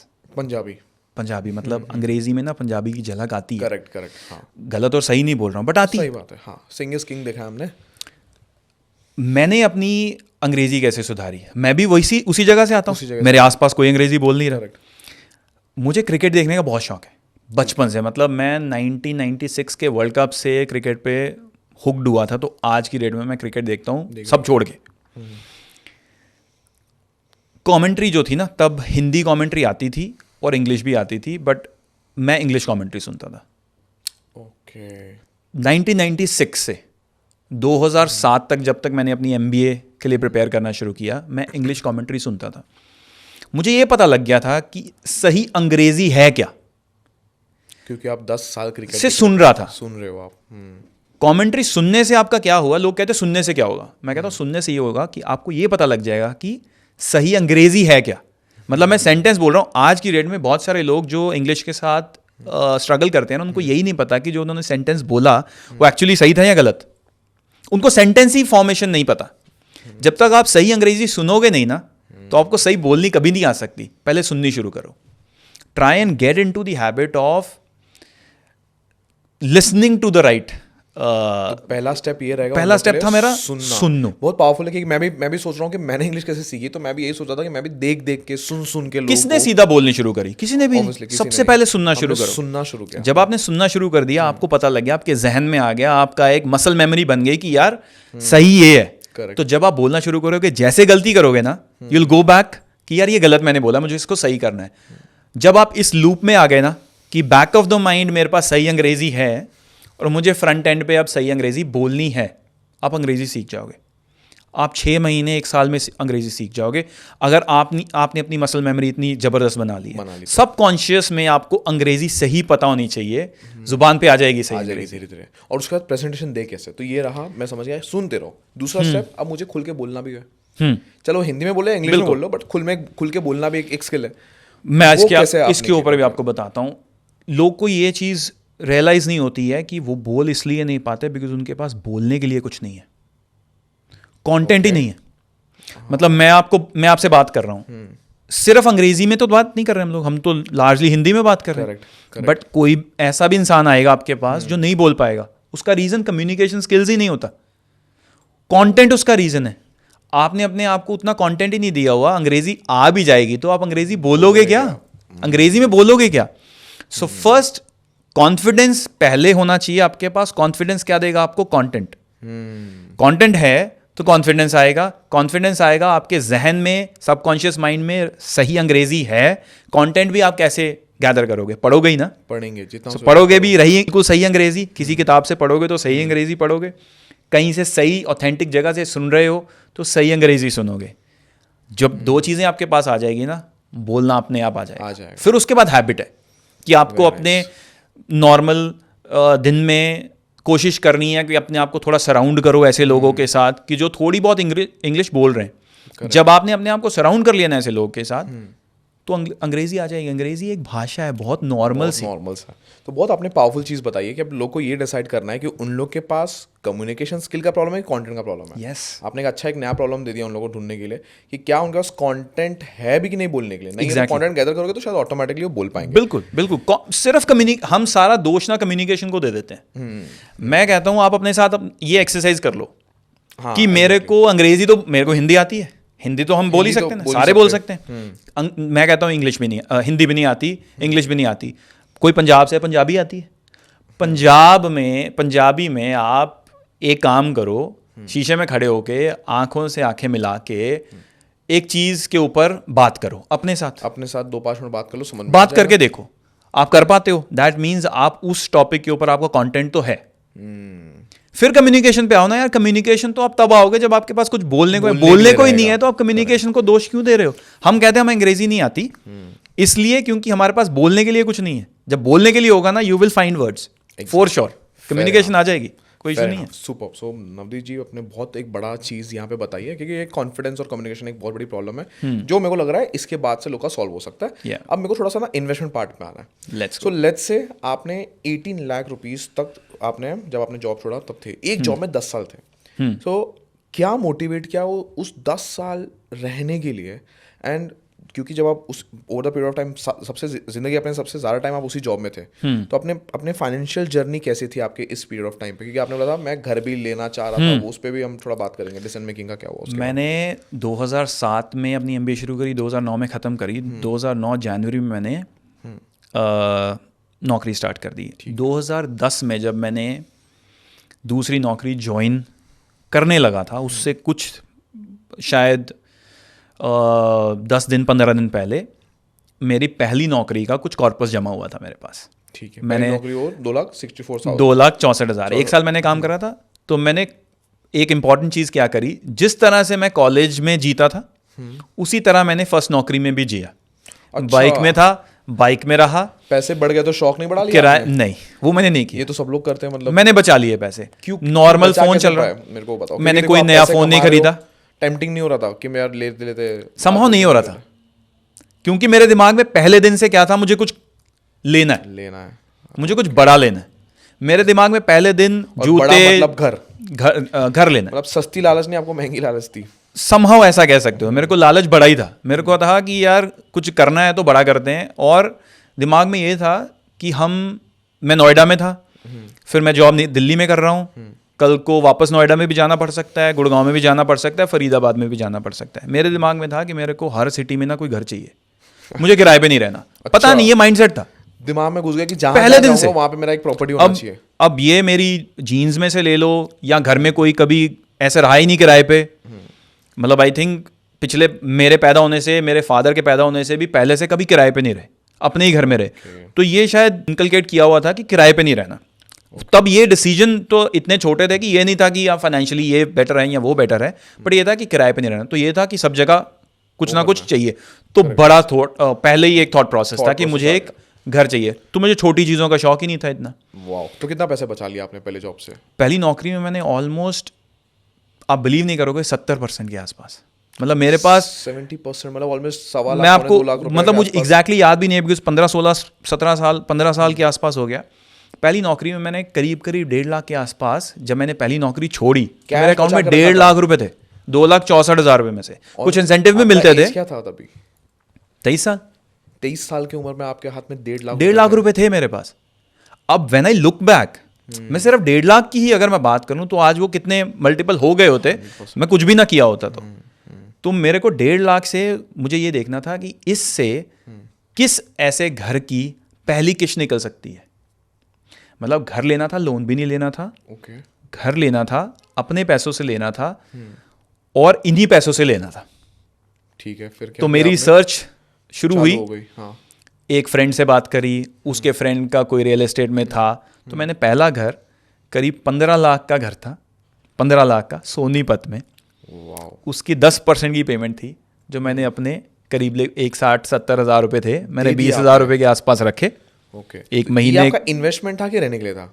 पंजाबी, मतलब अंग्रेजी में ना पंजाबी की झलक आती है। करेक्ट, हाँ, गलत और सही नहीं बोल रहा हूँ बट आती है। सही बात है, हाँ, सिंग इज किंग देखा है हमने। मैंने अपनी अंग्रेजी कैसे सुधारी, मैं भी वही उसी जगह से आता हूँ, मेरे आसपास कोई अंग्रेजी बोल नहीं रहा। मुझे क्रिकेट देखने का बहुत शौक है बचपन से। मतलब मैं 1996 के वर्ल्ड कप से क्रिकेट पे हुक्ड हुआ था, तो आज की डेट में मैं क्रिकेट देखता हूँ सब छोड़ के। कमेंट्री जो थी ना, तब हिंदी कमेंट्री आती थी और इंग्लिश भी आती थी, बट मैं इंग्लिश कमेंट्री सुनता था। ओके। 1996 से 2007 तक, जब तक मैंने अपनी MBA के लिए प्रिपेयर करना शुरू किया, मैं इंग्लिश कमेंट्री सुनता था। मुझे ये पता लग गया था कि सही अंग्रेजी है क्या, क्योंकि आप 10 साल क्रिकेट से सुन रहे हो आप। कमेंट्री सुनने से आपका क्या हुआ? लोग कहते हैं सुनने से क्या होगा, मैं कहता हूँ सुनने से ये होगा कि आपको ये पता लग जाएगा कि सही अंग्रेजी है क्या। मतलब मैं सेंटेंस बोल रहा हूँ, आज की डेट में बहुत सारे लोग जो इंग्लिश के साथ स्ट्रगल करते हैं ना, उनको यही नहीं पता कि जो उन्होंने सेंटेंस बोला वो एक्चुअली सही था या गलत। उनको सेंटेंस ही फॉर्मेशन नहीं पता। जब तक आप सही अंग्रेजी सुनोगे नहीं ना, तो आपको सही बोलनी कभी नहीं आ सकती। पहले सुननी शुरू करो। Try and get into the habit of listening to the right. पहला स्टेप ये रहेगा, पहला स्टेप था मेरा सुनना। बहुत पावरफुल है कि मैं भी सोच रहा हूँ कि मैंने इंग्लिश कैसे सीखी, तो मैं भी यही सोच रहा था कि मैं भी देख देख के सुन के। किसने सीधा बोलनी शुरू करी? किसी ने भी। सबसे पहले सुनना शुरू करो। जब आपने सुनना शुरू कर दिया, आपको पता लग गया, आपके जहन में आ गया, आपका एक मसल मेमोरी बन गई कि यार सही ये है। तो जब आप बोलना शुरू करोगे, जैसे गलती करोगे ना, यू विल गो बैक कि यार ये गलत मैंने बोला, मुझे इसको सही करना है। जब आप इस लूप में आ गए ना कि बैक ऑफ द माइंड मेरे पास सही अंग्रेजी है और मुझे फ्रंट एंड पे अब सही अंग्रेजी बोलनी है, आप अंग्रेजी सीख जाओगे। आप 6 महीने 1 साल में अंग्रेजी सीख जाओगे, अगर आपने अपनी मसल मेमोरी इतनी ज़बरदस्त बना ली है। सब कॉन्शियस में आपको अंग्रेजी सही पता होनी चाहिए, जुबान पे आ जाएगी सही धीरे धीरे। और उसके बाद प्रेजेंटेशन दे कैसे, तो ये रहा, मैं समझ गया, सुनते रहो। दूसरा स्टेप, अब मुझे खुल के बोलना भी है। चलो हिंदी में बोले, इंग्लिश में बोल लो, बट खुल के बोलना भी एक स्किल है। मैं इसके ऊपर भी आपको बताता हूँ। लोग को ये चीज़ रियलाइज़ नहीं होती है कि वो बोल इसलिए नहीं पाते बिकॉज उनके पास बोलने के लिए कुछ नहीं है, कंटेंट ही नहीं है। मतलब मैं आपसे बात कर रहा हूँ, सिर्फ अंग्रेजी में तो बात नहीं कर रहे हम तो लार्जली हिंदी में बात कर रहे हैं। बट कोई ऐसा भी इंसान आएगा आपके पास जो नहीं बोल पाएगा। उसका रीज़न कम्युनिकेशन स्किल्स ही नहीं होता, कंटेंट उसका रीज़न है। आपने अपने आप को उतना कंटेंट ही नहीं दिया हुआ, अंग्रेजी आ भी जाएगी तो आप अंग्रेजी बोलोगे क्या, अंग्रेजी में बोलोगे क्या? सो फर्स्ट कॉन्फिडेंस पहले होना चाहिए आपके पास। कॉन्फिडेंस क्या देगा आपको? कंटेंट। कंटेंट है तो कॉन्फिडेंस आएगा, कॉन्फिडेंस आएगा आपके जहन में, सबकॉन्शियस माइंड में सही अंग्रेजी है। कंटेंट भी आप कैसे गैदर करोगे? पढ़ोगे ही ना, पढ़ेंगे जितना पढ़ोगे भी रही बिल्कुल सही अंग्रेजी, किसी किताब से पढ़ोगे तो सही अंग्रेजी पढ़ोगे, कहीं से सही ऑथेंटिक जगह से सुन रहे हो तो सही अंग्रेजी सुनोगे। जब दो चीज़ें आपके पास आ जाएगी ना, बोलना अपने आप आ जाएगा। फिर उसके बाद हैबिट है कि आपको अपने नॉर्मल दिन में कोशिश करनी है कि अपने आप को थोड़ा सराउंड करो ऐसे लोगों के साथ कि जो थोड़ी बहुत इंग्लिश बोल रहे हैं। जब आपने अपने आप को सराउंड कर लिया ना ऐसे लोगों के साथ, तो अंग्रेजी आ जाएगी। अंग्रेजी एक भाषा है, बहुत नॉर्मल सा। तो बहुत आपने पावरफुल चीज़ बताई है कि अब लोग को ये डिसाइड करना है कि उन लोग के पास कम्युनिकेशन स्किल का प्रॉब्लम है, कंटेंट का प्रॉब्लम है। यस, आपने एक नया प्रॉब्लम दे दिया उन लोगों को ढूंढने के लिए कि क्या उनके पास कंटेंट है भी कि नहीं बोलने के लिए। नहीं, अगर कंटेंट गैदर करोगे तो शायद ऑटोमेटिकली वो बोल पाएंगे। बिल्कुल बिल्कुल। सिर्फ हम सारा दोष ना कम्युनिकेशन को दे देते हैं। मैं कहता हूँ आप अपने साथ ये एक्सरसाइज कर लो कि मेरे को अंग्रेजी तो, मेरे को हिंदी आती है, हिंदी तो हम बोल ही सकते हैं, सारे बोल सकते हैं। मैं कहता हूँ इंग्लिश भी नहीं, हिंदी भी नहीं आती, इंग्लिश भी नहीं आती। कोई पंजाब से पंजाबी आती है, पंजाबी में आप एक काम करो, शीशे में खड़े होके आंखों से आंखें मिला के एक चीज के ऊपर बात करो अपने साथ 2-5 मिनट बात कर लो, समझ बात करके देखो आप कर पाते हो। दैट मीन्स आप उस टॉपिक के ऊपर आपका कंटेंट तो है। फिर कम्युनिकेशन पे आओ ना यार। कम्युनिकेशन तो आप तब आओगे जब आपके पास कुछ बोलने को ही नहीं है, तो आप कम्युनिकेशन को दोष क्यों दे रहे हो? हम कहते हैं हमें अंग्रेजी नहीं आती इसलिए क्योंकि हमारे पास बोलने के लिए कुछ नहीं है। जब बोलने के लिए होगा ना, you will find words for sure, communication आ जाएगी, कोई इशू नहीं है। सुपर। सो नवदीप जी आपने बहुत एक बड़ा चीज़ यहाँ पे बताई है, क्योंकि कॉन्फिडेंस और कम्युनिकेशन एक बहुत बड़ी प्रॉब्लम है जो मेरे को लग रहा है इसके बाद से लोग का सॉल्व हो सकता है। अब मेरे को थोड़ा सा ना इन्वेस्टमेंट पार्ट में आना है। सो लेट्स से आपने 18 लाख रुपीस तक आपने, जब आपने जॉब छोड़ा तब थे, एक जॉब में 10 साल थे। सो क्या मोटिवेट किया वो उस 10 साल रहने के लिए? एंड क्योंकि जब आप उस over the period of time जिंदगी अपने सबसे ज़्यादा टाइम आप उसी जॉब में थे, तो अपने फाइनेंशियल जर्नी कैसी थी आपके इस पीरियड ऑफ टाइम पे? क्योंकि आपने बोला था मैं घर भी लेना चाह रहा था, उस पर भी हम थोड़ा बात करेंगे। डिसीजन मेकिंग का क्या हुआ? मैंने 2007 में अपनी MBA शुरू करी, 2009 में ख़त्म करी। 2009 जनवरी में मैंने नौकरी स्टार्ट कर दी। 2010 में जब मैंने दूसरी नौकरी ज्वाइन करने लगा था, उससे कुछ शायद 10 दिन 15 दिन पहले मेरी पहली नौकरी का कुछ कॉर्पस जमा हुआ था मेरे पास। ठीक है। मैंने नौकरी और 2,64,000 2,64,000 एक साल मैंने काम करा था। तो मैंने एक इंपॉर्टेंट चीज़ क्या करी, जिस तरह से मैं कॉलेज में जीता था उसी तरह मैंने फर्स्ट नॉकरी में भी जिया। बाइक में था, बाइक में रहा। पैसे बढ़ गए तो शौक नहीं बढ़ा लिया? किराया नहीं, वो मैंने नहीं किया। ये तो सब लोग करते हैं। मतलब मैंने बचा लिए पैसे। क्यों? नॉर्मल फोन चल रहा है, मेरे को बताओ। मैंने कोई नया फोन नहीं खरीदा। टेम्पटिंग नहीं हो रहा था कि मैं यार लेते लेते समहाउ नहीं हो रहा था, क्योंकि मेरे दिमाग में पहले दिन से क्या था, मुझे कुछ लेना है, मुझे कुछ बड़ा लेना है। मेरे दिमाग में पहले दिन जूते, मतलब घर लेना, मतलब सस्ती लालच नहीं, आपको महंगी लालच थी। समहाउ ऐसा कह सकते हो। मेरे को लालच बड़ा ही था। मेरे को था कि यार कुछ करना है तो बड़ा करते हैं। और दिमाग में ये था कि मैं नोएडा में था, फिर मैं जॉब दिल्ली में कर रहा हूँ, कल को वापस नोएडा में भी जाना पड़ सकता है, गुड़गांव में भी जाना पड़ सकता है, फरीदाबाद में भी जाना पड़ सकता है। मेरे दिमाग में था कि मेरे को हर सिटी में ना कोई घर चाहिए, मुझे किराए पे नहीं रहना। पता नहीं, ये माइंडसेट था दिमाग में घुस गया कि जहां पहले दिन से वहां पे मेरा एक प्रॉपर्टी होना चाहिए। अब ये मेरी जीन्स में से ले लो, या घर में कोई कभी ऐसे रहा ही नहीं किराए पे। मतलब आई थिंक पिछले मेरे पैदा होने से, मेरे फादर के पैदा होने से भी पहले से कभी किराए पे नहीं रहे, अपने ही घर में रहे। तो ये शायद इनकलकेट किया हुआ था कि किराए पे नहीं रहना। तब ये डिसीजन तो इतने छोटे थे कि ये नहीं था कि आप फाइनेंशियली ये बेटर है या वो बेटर है, बट ये था कि किराए पे नहीं रहना। तो ये था कि सब जगह कुछ ना कुछ चाहिए। तो बड़ा पहले ही एक थॉट प्रोसेस था कि मुझे एक घर चाहिए। तो मुझे छोटी चीज़ों का शौक ही नहीं था इतना। वाह। तो कितना पैसे बचा लिया आपने पहले जॉब से? पहली नौकरी में मैंने ऑलमोस्ट, आप बिलीव नहीं करोगे, 70% के आसपास। मतलब मेरे पास 70%, मतलब ऑलमोस्ट 1.25 मैं आपको, मतलब मुझे एग्जैक्टली याद भी नहीं है, बिकॉज 15 16 17 साल 15 साल के आसपास हो गया। पहली नौकरी में मैंने करीब 1.5 लाख के आसपास, जब मैंने पहली नौकरी छोड़ी, मेरे अकाउंट में 1.5 लाख रुपए थे। 2,64,000 रुपए में से कुछ इंसेंटिव भी मिलते थे। क्या था तभी? 23 साल की उम्र में आपके हाथ में 1.5 लाख रुपए थे मेरे पास। अब व्हेन आई लुक बैक, मैं सिर्फ 1.5 लाख की ही अगर मैं बात करूं तो आज वो कितने मल्टीपल हो गए होते, मैं कुछ भी ना किया होता तो। तो मेरे को 1.5 लाख से मुझे ये देखना था कि इससे किस ऐसे घर की पहली किश्त निकल सकती है। मतलब घर लेना था, लोन भी नहीं लेना था, ओके, घर लेना था, अपने पैसों से लेना था और इन्हीं पैसों से लेना था। ठीक है, फिर क्या तो किया मेरी आपने? सर्च शुरू चालू हुई। हो गई, हाँ। एक फ्रेंड से बात करी, उसके फ्रेंड का कोई रियल एस्टेट में था, तो मैंने पहला घर करीब 15 लाख का घर था, 15 लाख का सोनीपत में। वाओ, उसकी 10% की पेमेंट थी, जो मैंने अपने करीब 60-70 हज़ार रुपये थे, मैंने दे दिया 20,000 रुपये के आसपास रखे। ओके। एक ये महीने आपका इन्वेस्टमेंट था कि रहने के लिए था?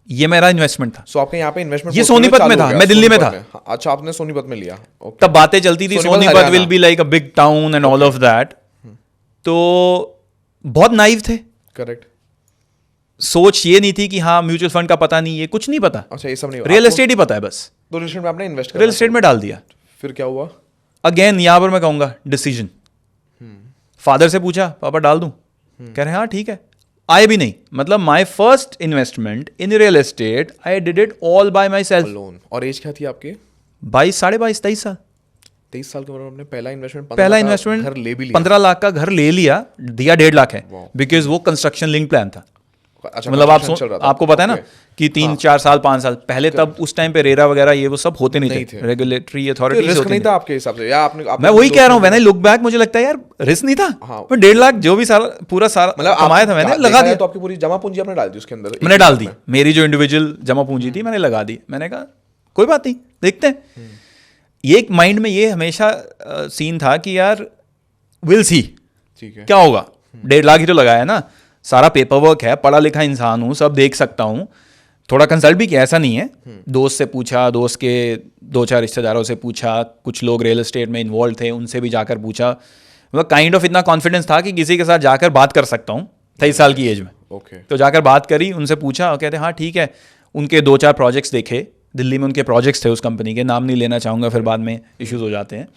ये मेरा इन्वेस्टमेंट था। सो आपके यहाँ पे इन्वेस्टमेंट ये सोनीपत में था, मैं दिल्ली में था। हाँ, अच्छा, आपने सोनीपत में लिया। ओके। तब बातें चलती थी Sonipat, Sonipat Haryana. Will be like a big town and all of that. तो बहुत नाइव थे, करेक्ट। सोच ये नहीं थी कि हाँ म्यूचुअल फंड का पता नहीं है, कुछ नहीं पता, अच्छा, ये सब नहीं रियल एस्टेट ही पता है बस। तो रियल एस्टेट में आपने इन्वेस्ट रियल एस्टेट में डाल दिया। फिर क्या हुआ? अगेन यहाँ पर मैं कहूँगा डिसीजन। फादर से पूछा, पापा डाल दूँ? कह रहे हाँ ठीक है। आए भी नहीं, मतलब my first investment in real estate I did it all by my self. Loan. और एज क्या थी आपकी? 22, 22.5, 23 साल। 23 साल की उम्र में आपने पहला इन्वेस्टमेंट, पहला इन्वेस्टमेंट घर ले भी लिया? 15 लाख का घर ले लिया, दिया 1.5 लाख है, Wow. बिकॉज वो कंस्ट्रक्शन लिंक प्लान था। अच्छा, मतलब आप construction चल रहा था। आपको पता है ना Okay. कि 3-4 साल 5 साल पहले, तब उस टाइम पे रेरा वगैरह ये वो सब होते नहीं थे, रेगुलेटरी तो अथॉरिटीज रिस्क होती नहीं नहीं। था आपके हिसाब से, या आपने मैं वही कह रहा हूँ, मैंने लुक बैक मुझे लगता है यार रिस्क नहीं था। हाँ। मैं 1.5 लाख जो भी सारा पूरा सारा मतलब कमाया था मैंने लगा दिया। तो आपकी पूरी जमा पूंजी आपने डाल दी उसके अंदर? मैंने डाल दी, मेरी जो इंडिविजुअल जमा पूंजी थी मैंने लगा दी। मैंने कहा कोई बात नहीं, देखते हैं। ये एक माइंड में ये हमेशा सीन था कि यार विल सी ठीक है। क्या होगा। 1.5 लाख ही तो लगाया ना, सारा पेपर वर्क है, पढ़ा लिखा इंसान हूँ, सब देख सकता हूँ। थोड़ा कंसल्ट भी किया, ऐसा नहीं है, दोस्त से पूछा, दोस्त के 2-4 रिश्तेदारों से पूछा, कुछ लोग रियल एस्टेट में इन्वॉल्व थे उनसे भी जाकर पूछा। मतलब काइंड ऑफ इतना कॉन्फिडेंस था कि किसी के साथ जाकर बात कर सकता हूँ 23 साल की एज में। ओके। तो जाकर बात करी, उनसे पूछा, और कहते हाँ ठीक है। उनके 2-4 प्रोजेक्ट्स देखे, दिल्ली में उनके प्रोजेक्ट्स थे उस कंपनी के, नाम नहीं लेना चाहूँगा फिर बाद में इश्यूज हो जाते हैं।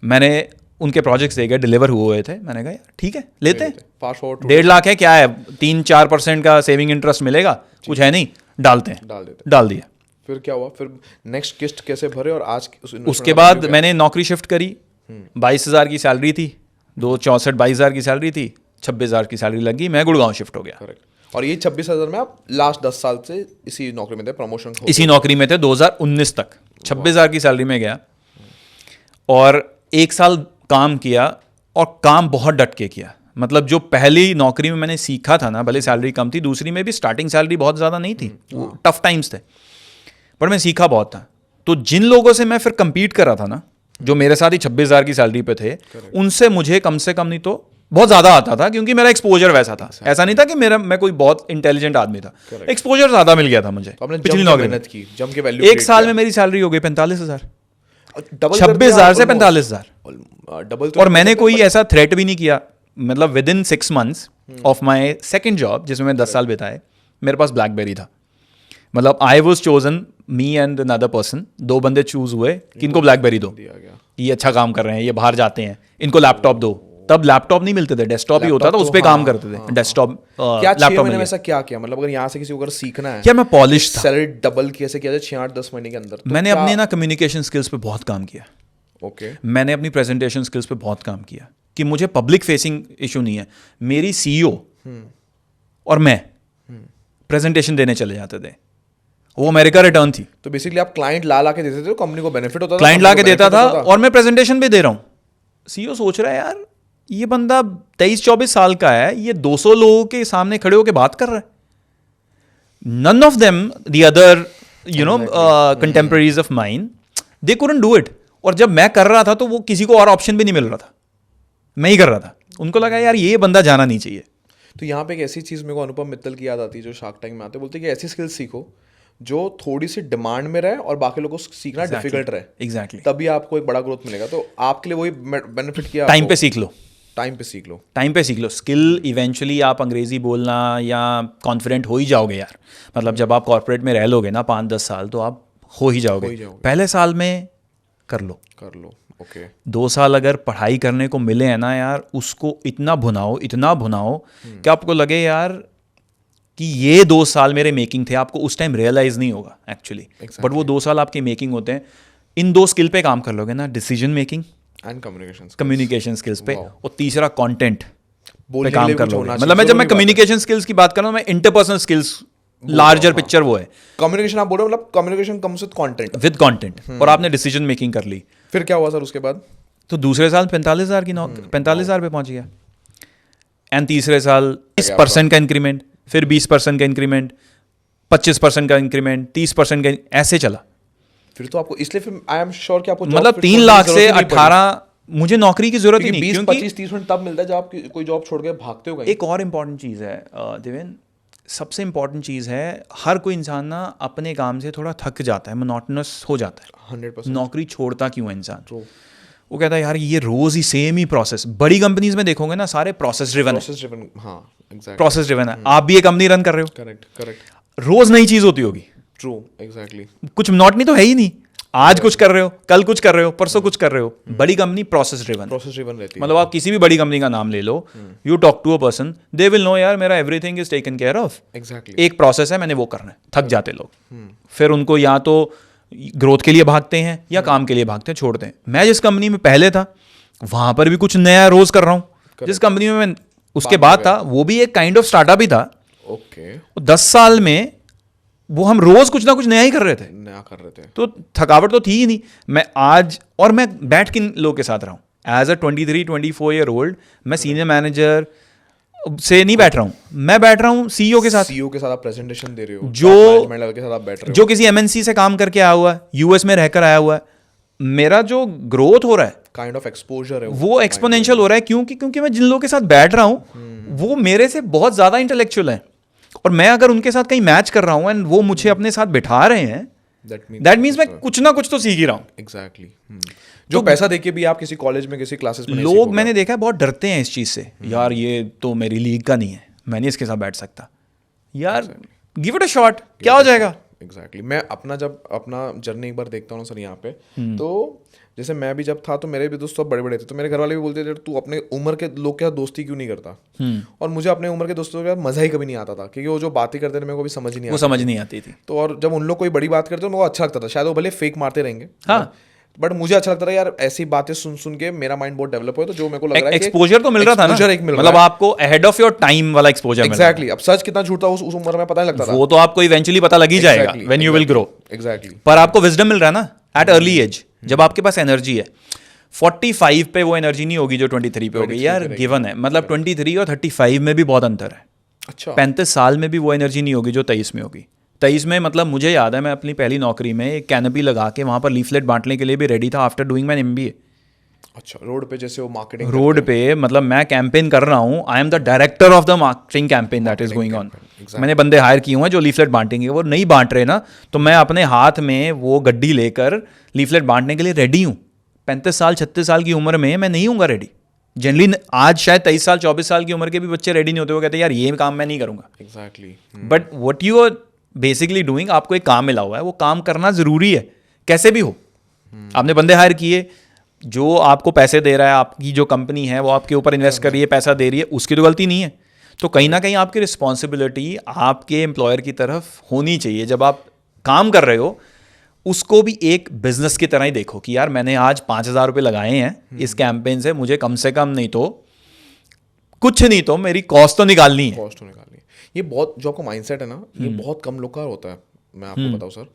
मैंने उनके प्रोजेक्ट्स देखे, डिलीवर हुए थे। मैंने कहा यार ठीक है, लेते हैं, फास्ट फॉरवर्ड 1.5 लाख है, क्या है, 3-4% का सेविंग इंटरेस्ट मिलेगा, कुछ है नहीं, डालते हैं। डाल देते। डाल दिया। फिर क्या हुआ? फिर नेक्स्ट किस्त कैसे भरे और आज उसके बाद मैंने नौकरी शिफ्ट करी। 22,000 की सैलरी थी, 22,000 की सैलरी थी, 26,000 की सैलरी लगी, मैं गुड़गांव शिफ्ट हो गया। करेक्ट। और ये 26,000 में आप लास्ट 10 साल से इसी नौकरी में थे, प्रमोशन इसी नौकरी में थे 2019 तक। 26,000 की सैलरी में गया और 1 साल काम किया, और काम बहुत डट के किया। मतलब जो पहली नौकरी में मैंने सीखा था ना, भले सैलरी कम थी, दूसरी में भी स्टार्टिंग सैलरी बहुत ज़्यादा नहीं थी, टफ टाइम्स थे, पर मैं सीखा बहुत था। तो जिन लोगों से मैं फिर compete कर रहा था ना, जो मेरे साथ ही 26,000 की सैलरी पे थे, उनसे मुझे कम से कम नहीं तो बहुत ज़्यादा आता था, क्योंकि मेरा एक्सपोजर वैसा था। ऐसा नहीं था कि मैं कोई बहुत इंटेलिजेंट आदमी था, एक्सपोजर ज़्यादा मिल गया था मुझे। तो आपने पिछली जम के नौकरी मेहनत की, जम के वैल्यू 1 साल में मेरी सैलरी हो गई 45,000, डबल 26,000 से 45,000। डबल। और मैंने कोई ऐसा थ्रेट भी नहीं किया। मतलब with in 6 months of my second job, जिसमें मैं 10 साल बिताए, मेरे पास ब्लैकबेरी था। मतलब I was chosen, me and another person, 2 बंदे चूज हुए कि इनको ब्लैकबेरी दो, दिया गया। ये अच्छा काम कर रहे हैं, ये बाहर जाते हैं, इनको लैपटॉप दो। तब लैपटॉप नहीं मिलते थे, डेस्कटॉप ही होता था, उस पर काम करते थे। डेस्कटॉप क्या 6 लैपटॉप महीने में में ऐसा क्या किया? मतलब अगर यहाँ से किसी को अगर सीखना है, क्या मैं पॉलिश था। सैलरी डबल कैसे किया जाए 6-8-10 महीने के अंदर? तो मैंने क्या- अपने ना कम्युनिकेशन स्किल्स पे बहुत काम किया। ओके। मैंने अपनी प्रेजेंटेशन स्किल्स पे बहुत काम किया कि मुझे पब्लिक फेसिंग इशू नहीं है। मेरी सीईओ और मैं प्रेजेंटेशन देने चले जाते थे, वो अमेरिका रिटर्न थी। तो बेसिकली आप क्लाइंट ला के देते थे, कंपनी को बेनिफिट होता था, क्लाइंट company ला के को देता benefit था होता और मैं प्रेजेंटेशन भी दे रहा हूँ। सीईओ सोच रहा है यार ये बंदा 23-24 साल का है, ये 200 लोगों के सामने खड़े होकर बात कर रहा है। None of them the other contemporaries of mine, they couldn't do it. और जब मैं कर रहा था तो वो किसी को और ऑप्शन भी नहीं मिल रहा था, मैं ही कर रहा था। उनको लगा यार ये बंदा जाना नहीं चाहिए। तो यहाँ पे एक ऐसी चीज़ मेरे को अनुपम मित्तल की याद आती है, जो शार्क टैंक में आते हैं, बोलते हैं कि ऐसी स्किल्स सीखो जो थोड़ी सी डिमांड में रहे और बाकी लोगों को सीखना डिफिकल्ट रहे, एग्जैक्टली। तभी आपको एक बड़ा ग्रोथ मिलेगा। तो आपके लिए वही बेनिफिट किया, टाइम पे सीख लो, टाइम पे सीख लो, टाइम पे सीख लो स्किल। इवेंचुअली आप अंग्रेजी बोलना या कॉन्फिडेंट हो ही जाओगे यार। मतलब जब आप कॉर्पोरेट में रह लोगे ना 5-10 साल, तो आप हो ही जाओगे। पहले साल में कर लो। ओके। 2 साल अगर पढ़ाई करने को मिले हैं ना यार, उसको इतना भुनाओ कि आपको लगे यार कि ये 2 साल मेरे मेकिंग थे। आपको उस टाइम रियलाइज नहीं होगा एक्चुअली, बट वो 2 साल आपके मेकिंग होते हैं। इन 2 स्किल पे काम कर लोगे ना, decision making and communication communication skills पे, और तीसरा कंटेंट पे बोलने के काम लिए कर कुछ लो। होना मतलब चाहिए, मैं जब मैं जरूरी बात है। कम्युनिकेशन स्किल्स की बात कर रहा हूँ, मैं इंटरपर्सनल स्किल्स लार्जर पिक्चर वो है कम्युनिकेशन आप बोल रहे हो, मतलब communication comes with content. With content, और आपने डिसीजन मेकिंग कर ली। फिर क्या हुआ सर उसके बाद? तो दूसरे साल 45,000 की नौकरी, 45,000 पे पहुंच गया। एंड तीसरे साल 20% का इंक्रीमेंट, फिर 20% का इंक्रीमेंट, 25% का इंक्रीमेंट, 30% का, ऐसे चला। फिर तो आपको इसलिए फिर आई एम श्योर कि आपको मतलब 3 लाख से 18 मुझे नौकरी की जरूरत ही नहीं, 20 क्योंकि 25 30 मिनट तब मिलता है जब आप कोई जॉब छोड़ के भागते हो कहीं। एक और इम्पॉर्टेंट चीज़ है देवेन, सबसे इम्पॉर्टेंट चीज़ है, हर कोई इंसान ना अपने काम से थोड़ा थक जाता है, मोनोटोनस हो जाता है। 100% नौकरी छोड़ता क्यों है इंसान? True. वो कहता है यार ये रोज ही सेम ही प्रोसेस। बड़ी कंपनीज में देखोगे ना, सारे प्रोसेस ड्रिवन है, प्रोसेस ड्रिवन, हाँ एग्जैक्टली, प्रोसेस ड्रिवन है। आप भी एक कंपनी रन कर रहे हो, करेक्ट करेक्ट, रोज नई चीज होती होगी, ट्रू एग्जैक्टली, कुछ मोनोटनी तो है ही नहीं। आज कुछ कर रहे हो, कल कुछ कर रहे हो, परसों कुछ कर रहे हो। बड़ी company process driven, process driven रहती है। मतलब आप किसी भी बड़ी कंपनी का नाम ले लो, you talk to a person, they will know यार मेरा everything is taken care of. Exactly, एक प्रोसेस है, मैंने वो करना है। थक जाते लोग, फिर उनको या तो ग्रोथ के लिए भागते हैं या काम के लिए भागते हैं, छोड़ते हैं। मैं जिस कंपनी में पहले था, वहां पर भी कुछ नया रोज कर रहा हूँ। जिस कंपनी में मैं उसके बाद था, वो भी एक काइंड ऑफ स्टार्टअप ही था। ओके, 10 साल में वो हम रोज कुछ ना कुछ नया ही कर रहे थे, नया कर रहे थे, तो थकावट तो थी ही नहीं। मैं आज, और मैं बैठ किन लोगों के साथ रहा हूँ एज अ 23-24 ईयर ओल्ड, मैं सीनियर मैनेजर से नहीं बैठ रहा हूँ, मैं बैठ रहा हूँ सीईओ के साथ, सीईओ के साथ आप प्रेजेंटेशन दे रहे हो, जो मैनेजमेंट लेवल के साथ आप बैठ रहे हो, जो किसी एमएनसी से काम करके आया हुआ है, यूएस में रहकर आया हुआ है। मेरा जो ग्रोथ हो रहा है, काइंड ऑफ एक्सपोजर है वो एक्सपोनेंशियल हो रहा है। क्योंकि मैं जिन लोगों के साथ बैठ रहा हूँ वो मेरे से बहुत ज्यादा इंटेलेक्चुअल हैं, और मैं अगर उनके साथ कहीं मैच कर रहा हूँ एंड वो मुझे अपने साथ बिठा रहे हैं, दैट मीन्स मैं कुछ ना कुछ तो सीख ही रहा हूँ। एग्जैक्टली, जो पैसा देके भी आप किसी कॉलेज में किसी क्लासेस में नहीं लोग सीखोगे। मैंने देखा है बहुत डरते हैं इस चीज से, यार ये तो मेरी लीग का नहीं है, मैं नहीं इसके साथ बैठ सकता। यार गिव इट अ शॉट, क्या हो जाएगा? एग्जैक्टली, मैं जब अपना जर्नी एक बार देखता हूँ सर यहाँ पे, तो जैसे मैं भी जब था तो मेरे भी दोस्त सब बड़े बड़े थे, तो मेरे घर वाले भी बोलते थे तू अपने उम्र के लोग के साथ दोस्ती क्यों नहीं करता। और मुझे अपने उम्र के दोस्तों के साथ मजा ही कभी नहीं आता था, क्योंकि वो जो बातें करते थे मेरे को भी समझ ही नहीं वो समझ नहीं आती थी। तो और जब उन लोग कोई बड़ी बात करते तो मेरे को अच्छा लगता था, शायद वो भले फेक मारते रहेंगे, हाँ, बट मुझे अच्छा लगता था यार ऐसी बातें सुन सुन के मेरा माइंड बहुत डेवलप हुआ। तो जो मेरे को लग रहा है एक्सपोजर तो मिल रहा था ना, exposure एक मिल रहा मतलब है। आपको अहेड ऑफ योर टाइम वाला एक्सपोजर मिल रहा है। एग्जैक्टली, अब सच कितना झूठ था उस उम्र में पता नहीं लगता था। वो तो आपको इवेंचुअली पता लग ही जाएगा when you will grow. Exactly, पर आपको विजडम मिल रहा है ना एट अर्ली एज, जब आपके पास एनर्जी है। 45 पे वो एनर्जी नहीं होगी जो 23 पे होगी, यार गिवन है। मतलब 23 और 35 में भी बहुत अंतर है। अच्छा, 35 साल में भी वो एनर्जी नहीं होगी जो 23 में होगी। 23 में मतलब मुझे याद है, मैं अपनी पहली नौकरी में एक कैनपी लगा के वहाँ पर लीफलेट बांटने के लिए भी रेडी था आफ्टर डूइंग माय MBA। अच्छा, रोड पे जैसे वो मार्केटिंग रोड पे, मतलब मैं कैंपेन कर रहा हूँ, I am the director of the marketing campaign that is going on. मैंने बंदे हायर किए हुए हैं जो लीफलेट बांटेंगे, वो नहीं बांट रहे ना, तो मैं अपने हाथ में वो गड्डी लेकर लीफलेट बांटने के लिए रेडी हूँ। 35 साल 36 साल की उम्र में मैं नहीं हूँगा रेडी। जनरली आज शायद 23 साल 24 साल की उम्र के भी बच्चे रेडी नहीं होते, वो कहते हैं यार ये काम मैं नहीं करूँगा। Exactly, but what you are basically doing, आपको एक काम मिला हुआ है, वो काम करना जरूरी है कैसे भी हो। आपने बंदे हायर किए, जो आपको पैसे दे रहा है, आपकी जो कंपनी है वो आपके ऊपर इन्वेस्ट कर रही है, पैसा दे रही है, उसकी तो गलती नहीं है। तो कहीं ना कहीं आपकी रिस्पॉन्सिबिलिटी आपके एम्प्लॉयर की तरफ होनी चाहिए। जब आप काम कर रहे हो उसको भी एक बिजनेस की तरह ही देखो कि यार मैंने आज 5,000 रुपये लगाए हैं इस कैंपेन से, मुझे कम से कम नहीं तो कुछ नहीं तो मेरी कॉस्ट तो निकालनी है। कॉस्ट तो निकालनी है। ये बहुत, जो आपका माइंडसेट है ना, ये बहुत कम लोग का होता है। मैं आपको बताऊं सर,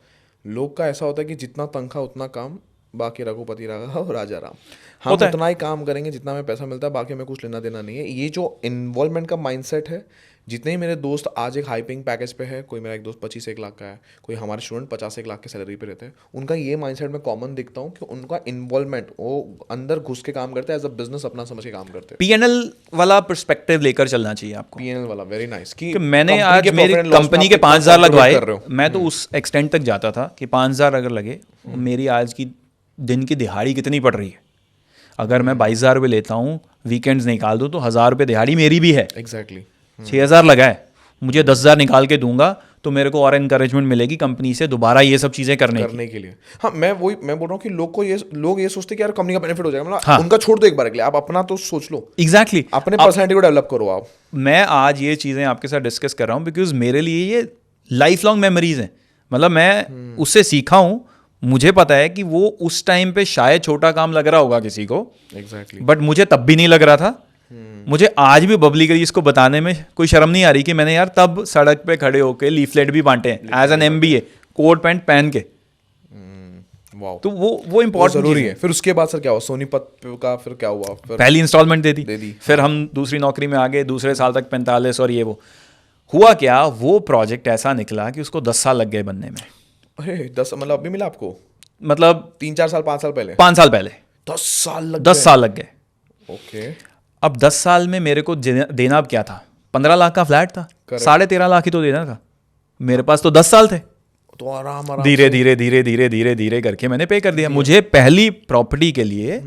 लोग का ऐसा होता है कि जितना तनख्वाह उतना काम, बाकी रघुपति राघव और राजा राम, हम उतना ही काम करेंगे जितना हमें पैसा मिलता है, बाकी हमें कुछ लेना देना नहीं है। ये जो इन्वॉल्वमेंट का माइंडसेट है, जितने ही मेरे दोस्त आज एक हाई पेइंग पैकेज पे है, कोई मेरा एक दोस्त 25-1 लाख का है, कोई हमारे स्टूडेंट 50-1 लाख की सैलरी पे रहते हैं, उनका ये माइंडसेट में कॉमन दिखता हूँ कि उनका इन्वॉल्वमेंट, वो अंदर घुस के काम करते हैं, एज अ बिजनेस अपना समझ के काम करते हैं। PNL वाला पर्सपेक्टिव लेकर चलना चाहिए आपको। PNL वाला वेरी नाइस कि मैंने आज मेरी कंपनी के 5,000 लगवाए, मैं तो उस एक्सटेंट तक जाता था कि 5,000 अगर लगे, मेरी आज की दिन की दिहाड़ी कितनी पड़ रही है। अगर मैं 22,000 रुपये लेता हूँ, वीकेंड्स निकाल दूँ तो 1,000 रुपये दिहाड़ी मेरी भी है। एग्जैक्टली, 6,000 लगा है, मुझे 10,000 निकाल के दूंगा तो मेरे को और एनकरेजमेंट मिलेगी कंपनी से दोबारा ये सब चीजें करने के लिए। हाँ, मैं बोल रहा हूँ कि लोग ये सोचते कि यार कंपनी का बेनिफिट हो जाएगा, मतलब हाँ, उनका छोड़ दो एक बार के लिए, आप अपना तो सोच लो। एग्जैक्टली, अपने पर्सनैलिटी को डेवलप करो आप। मैं आज ये चीजें आपके साथ डिस्कस कर रहा हूँ बिकॉज मेरे लिए ये लाइफ लॉन्ग मेमोरीज हैं। मतलब मैं उससे सीखा हूँ, मुझे पता है कि वो उस टाइम पे शायद छोटा काम लग रहा होगा किसी को, एग्जैक्टली। बट मुझे तब भी नहीं लग रहा था। मुझे आज भी पब्लिकली इसको बताने में कोई शर्म नहीं आ रही कि मैंने यार तब सड़क पे खड़े होके लीफलेट भी बांटे हैं as an MBA, coat pant पहन के। वाओ, तो वो बहुत इम्पोर्टेंट जरूरी है। फिर उसके बाद सर क्या हुआ सोनीपत का, फिर क्या हुआ? फिर पहली इंस्टॉलमेंट दे दी, दे दी। फिर हम दूसरी नौकरी में आ गए, दूसरे साल तक 45 और ये वो हुआ क्या, वो प्रोजेक्ट ऐसा निकला कि उसको 10 साल लग गए बनने में। अरे 10 मतलब अभी मिला आपको? मतलब 3-4 साल 5 साल पहले? 5 साल पहले 10 साल लग 10 साल लग गए। ओके। अब 10 साल में मेरे को देना अब क्या था? 15 लाख का फ्लैट था, 13.5 लाख ही तो देना था। मेरे पास तो 10 साल थे, तो आराम धीरे धीरे धीरे धीरे धीरे धीरे करके मैंने पे कर दिया। मुझे पहली प्रॉपर्टी के लिए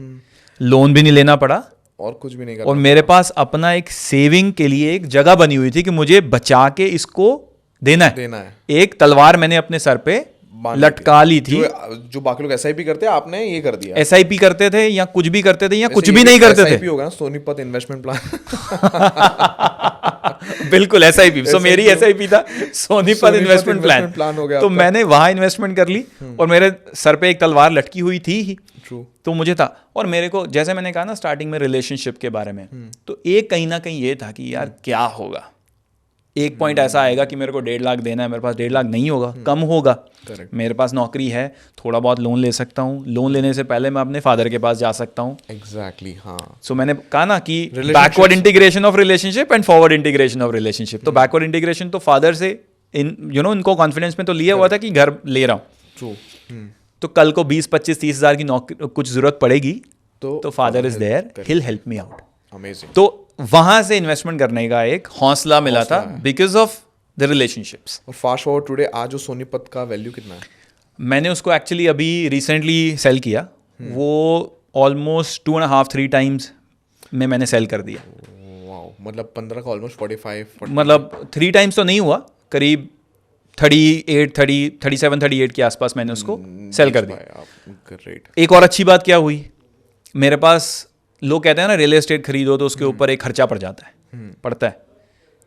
लोन भी नहीं लेना पड़ा और कुछ भी नहीं करना। और मेरे पास अपना एक सेविंग के लिए एक जगह बनी हुई थी कि मुझे बचा के इसको देना है। एक तलवार मैंने अपने सर पे लटका ली थी। जो बाकी लोग SIP करते हैं, आपने ये कर दिया। SIP करते थे या कुछ भी करते थे या कुछ भी नहीं करते थे। SIP होगा ना, सोनीपत इन्वेस्टमेंट प्लान। बिल्कुल SIP। सो मेरी SIP था सोनीपत इन्वेस्टमेंट प्लान हो गया तो मैंने वहां इन्वेस्टमेंट कर ली और मेरे सर पे एक तलवार लटकी हुई थी ही। तो मुझे था, और मेरे को जैसे मैंने कहा ना स्टार्टिंग में रिलेशनशिप के बारे में, तो एक कहीं ना कहीं ये था कि यार क्या होगा, एक पॉइंट ऐसा आएगा कि मेरे को 1.5 लाख देना है, मेरे पास 1.5 लाख नहीं होगा, कम होगा। मेरे पास नौकरी है, थोड़ा बहुत लोन ले सकता हूँ, लोन लेने से पहले मैं अपने फादर के पास जा सकता हूँ। एग्जैक्टली, हाँ। सो मैंने कहा ना कि backward integration of relationship and forward integration of relationship. तो बैकवर्ड इंटीग्रेशन तो फादर से इनको कॉन्फिडेंस में तो लिया हुआ था कि घर ले रहा हूँ, तो कल को 20-25-30 हज़ार की नौकरी कुछ जरूरत पड़ेगी तो father is there, he'll help me out. Amazing. तो वहां से इन्वेस्टमेंट करने का एक हौसला मिला था बिकॉज ऑफ द रिलेशनशिप्स। और फास्ट फॉरवर्ड टुडे, आज जो सोनीपत का वैल्यू कितना है? मैंने उसको एक्चुअली अभी रिसेंटली सेल किया, वो ऑलमोस्ट 2.5-3 टाइम्स में मैंने सेल कर दिया। वाओ, मतलब 15 का ऑलमोस्ट 45 मतलब 3 टाइम्स तो नहीं हुआ, करीब 37-38 के आसपास मैंने उसको सेल कर दिया। ग्रेट। एक और अच्छी बात क्या हुई, मेरे पास लोग कहते हैं ना रियल एस्टेट खरीदो तो उसके ऊपर एक खर्चा पड़ जाता है, पड़ता है,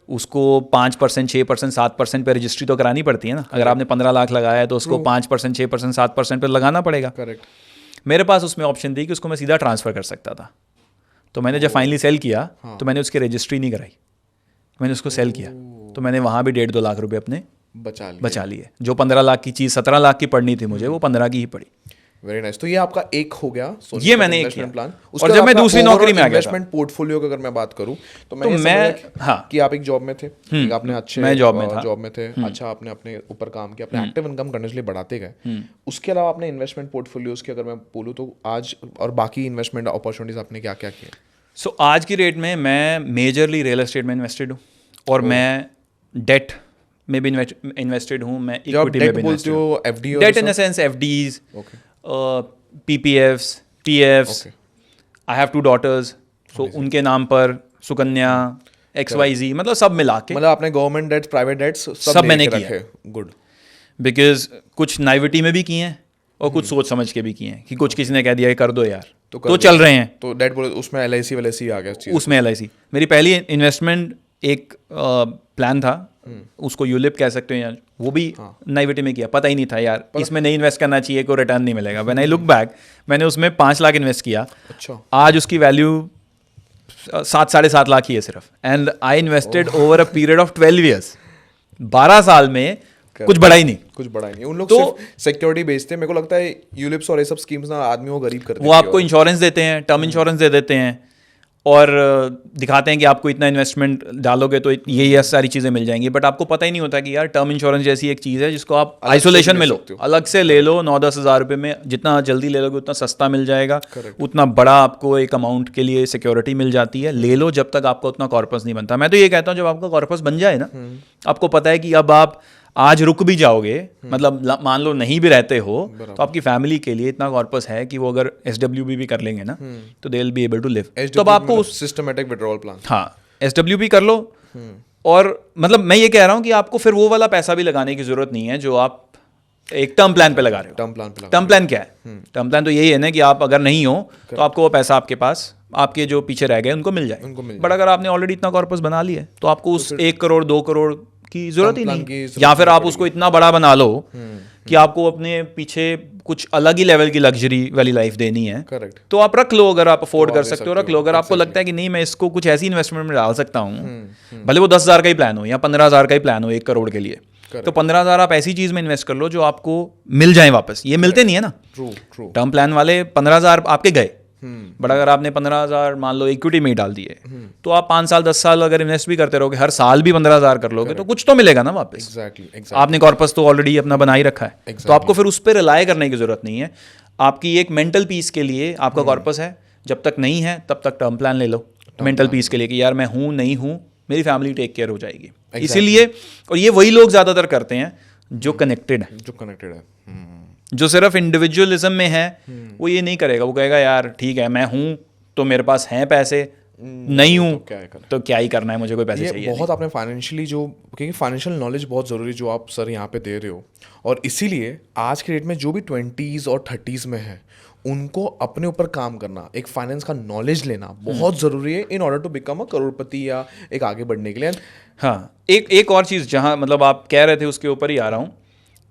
उसको 5%, 6%, 7% पे रजिस्ट्री तो करानी पड़ती है ना। अगर आपने 15 लाख लगाया है तो उसको 5%, 6%, 7% पे लगाना पड़ेगा। करेक्ट। मेरे पास उसमें ऑप्शन थी कि उसको मैं सीधा ट्रांसफ़र कर सकता था। तो मैंने जब फाइनली सेल किया तो मैंने उसकी रजिस्ट्री नहीं कराई, मैंने उसको सेल किया, तो मैंने वहाँ भी 1.5-2 लाख रुपए अपने बचा लिए। जो 15 लाख की चीज़ 17 लाख की पड़नी थी मुझे, वो 15 की ही पड़ी। Very nice. तो ये आपका एक हो गया, ये मैंने एक किया प्लान। और जब मैं दूसरी नौकरी में आ गया था, इन्वेस्टमेंट पोर्टफोलियो की अगर मैं बात करूं तो मैं हाँ कि आप एक जॉब में थे, आपने अच्छे मैं जॉब में थे, अच्छा आपने अपने ऊपर काम किया, अपने एक्टिव इनकम करने के लिए बढ़ाते गए। उसके अलावा आपने इन्वेस्टमेंट पोर्टफोलियोज की अगर मैं बोलूँ तो आज और बाकी इन्वेस्टमेंट अपॉर्चुनिटीज आपने क्या क्या किए? सो आज की डेट में मैं मेजरली रियल एस्टेट में इन्वेस्टेड हूँ और मैं डेट में भी इन्वेस्टेड हूँ, मैं इक्विटी में भी इन्वेस्टेड हूँ। Debt in the sense FDs, PPFs, PFs। I have 2 daughters, so उनके नाम पर सुकन्या XYZ, मतलब सब मिला के, मतलब आपने गवर्नमेंट डेट्स, प्राइवेट डेट्स सब मैंने किया। गुड। बिकॉज कुछ नाइविटी में भी किए हैं और कुछ सोच समझ के भी किए हैं कि कुछ किसी ने कह दिया कर दो यार, तो चल रहे हैं। तो डेट बोले उसमें LIC WLIC आ गया? उसमें LIC मेरी पहली इन्वेस्टमेंट एक प्लान था, उसको यूलिप कह सकते हैं यार, वो भी नाइविटी में किया, पता ही नहीं था यार इसमें नहीं इन्वेस्ट करना चाहिए, कोई रिटर्न नहीं मिलेगा। व्हेन आई लुक बैक, मैंने उसमें 5 लाख इन्वेस्ट किया। अच्छा। आज उसकी वैल्यू 7-7.5 लाख ही है सिर्फ, and I invested over a period of 12 years. 12 साल में कुछ बड़ा ही नहीं। उन लोग तो सिक्योरिटी बेचते हैं, मेरे को लगता है यूलिप्स और ये सब स्कीम्स ना आदमियों को गरीब करते हैं। वो आपको इंश्योरेंस देते हैं, टर्म इंश्योरेंस दे देते हैं और दिखाते हैं कि आपको इतना इन्वेस्टमेंट डालोगे तो ये सारी चीज़ें मिल जाएंगी, बट आपको पता ही नहीं होता कि यार टर्म इंश्योरेंस जैसी एक चीज़ है जिसको आप आइसोलेशन में लो, अलग से ले लो, 9-10 हज़ार रुपये में जितना जल्दी ले लोगे उतना सस्ता मिल जाएगा, उतना बड़ा आपको एक अमाउंट के लिए सिक्योरिटी मिल जाती है। ले लो जब तक आपका उतना कॉर्पस नहीं बनता। मैं तो ये कहता हूँ जब आपका कॉर्पस बन जाए ना, आपको पता है कि अब आप आज रुक भी जाओगे, मतलब मान लो नहीं भी रहते हो, तो आपकी फैमिली के लिए इतना कॉर्पस है कि वो अगर SWB भी कर लेंगे ना तो they will be able to live. तो अब आपको सिस्टमेटिक विड्रॉल प्लान, हाँ SWB कर लो। और मतलब मैं ये कह रहा हूँ कि आपको फिर वो वाला पैसा भी लगाने की जरूरत नहीं है जो आप एक टर्म प्लान पे लगा रहे हो। टर्म प्लान क्या है? टर्म प्लान तो यही है ना कि आप अगर नहीं हो तो आपको वो पैसा आपके पास, आपके जो पीछे रह गए उनको मिल जाए। बट अगर आपने ऑलरेडी इतना कॉर्पस बना लिया है तो आपको उस 1 करोड़ 2 करोड़ की जरूरत ही नहीं, या फिर आप उसको इतना बड़ा बना लो कि आपको अपने पीछे कुछ अलग ही लेवल की लग्जरी वाली लाइफ देनी है, करेक्ट, तो आप रख लो, अगर आप अफोर्ड तो कर आप ले सकते हो सकते रख लो। हो, अगर आपको exactly. लगता है कि नहीं मैं इसको कुछ ऐसी इन्वेस्टमेंट में डाल सकता हूँ, भले वो 10,000 का ही प्लान हो या 15,000 का ही प्लान हो 1 करोड़ के लिए, तो 15,000 आप ऐसी चीज में इन्वेस्ट कर लो जो आपको मिल जाए वापस। ये मिलते नहीं है ना, ट्रू ट्रू, टर्म प्लान वाले 15,000 आपके गए, बट अगर आपने 15,000 मान लो इक्विटी में ही डाल दिए, तो आप 5 साल 10 साल अगर इन्वेस्ट भी करते रहोगे, हर साल भी 15,000 कर लोगे, तो कुछ तो मिलेगा ना वापस। एग्जैक्टली, आपने कॉर्पस तो ऑलरेडी अपना बना ही रखा है, तो आपको फिर उस पर रिलाय करने की जरूरत नहीं है। आपकी एक मेंटल पीस के लिए आपका कॉर्पस है, जब तक नहीं है तब तक टर्म प्लान ले लो मेंटल पीस के लिए, कि यार मैं हूँ नहीं हूँ, मेरी फैमिली टेक केयर हो जाएगी। इसीलिए, और ये वही लोग ज़्यादातर करते हैं जो कनेक्टेड है, जो सिर्फ इंडिविजुअलिज्म में है, वो ये नहीं करेगा। वो कहेगा यार ठीक है मैं हूँ तो मेरे पास हैं पैसे, नहीं हूँ तो क्या ही करना है, मुझे कोई पैसे ये चाहिए बहुत आपने फाइनेंशियली जो, क्योंकि फाइनेंशियल नॉलेज बहुत ज़रूरी जो आप सर यहाँ पे दे रहे हो, और इसीलिए आज के डेट में जो भी 20s और 30s में है उनको अपने ऊपर काम करना, एक फाइनेंस का नॉलेज लेना बहुत ज़रूरी है in order to become a करोड़पति या एक आगे बढ़ने के लिए। हाँ, एक और चीज़ जहाँ मतलब आप कह रहे थे उसके ऊपर ही आ रहा हूँ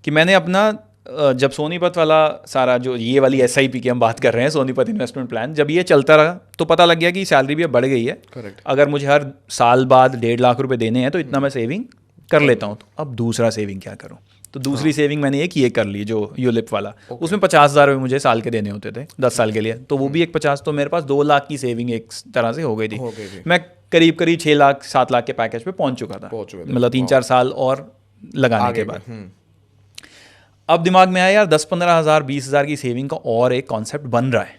कि मैंने अपना जब सोनीपत वाला सारा जो ये वाली SIP की हम बात कर रहे हैं, सोनीपत इन्वेस्टमेंट प्लान, जब ये चलता रहा तो पता लग गया कि सैलरी भी अब बढ़ गई है। करेक्ट, अगर मुझे हर साल बाद 1.5 लाख रुपए देने हैं तो इतना मैं सेविंग कर लेता हूँ, तो अब दूसरा सेविंग क्या करूँ? तो दूसरी सेविंग मैंने एक ये कर ली जो यूलिप वाला, उसमें 50,000 रुपये मुझे साल के देने होते थे 10 साल के लिए, तो वो भी एक 50, तो मेरे पास 2 लाख की सेविंग एक तरह से हो गई थी। मैं करीब करीब 6 लाख 7 लाख के पैकेज पे पहुंच चुका था, मतलब 3-4 साल और लगाने के बाद। अब दिमाग में आया यार 10-15 हज़ार 20,000 की सेविंग का और एक कॉन्सेप्ट बन रहा है।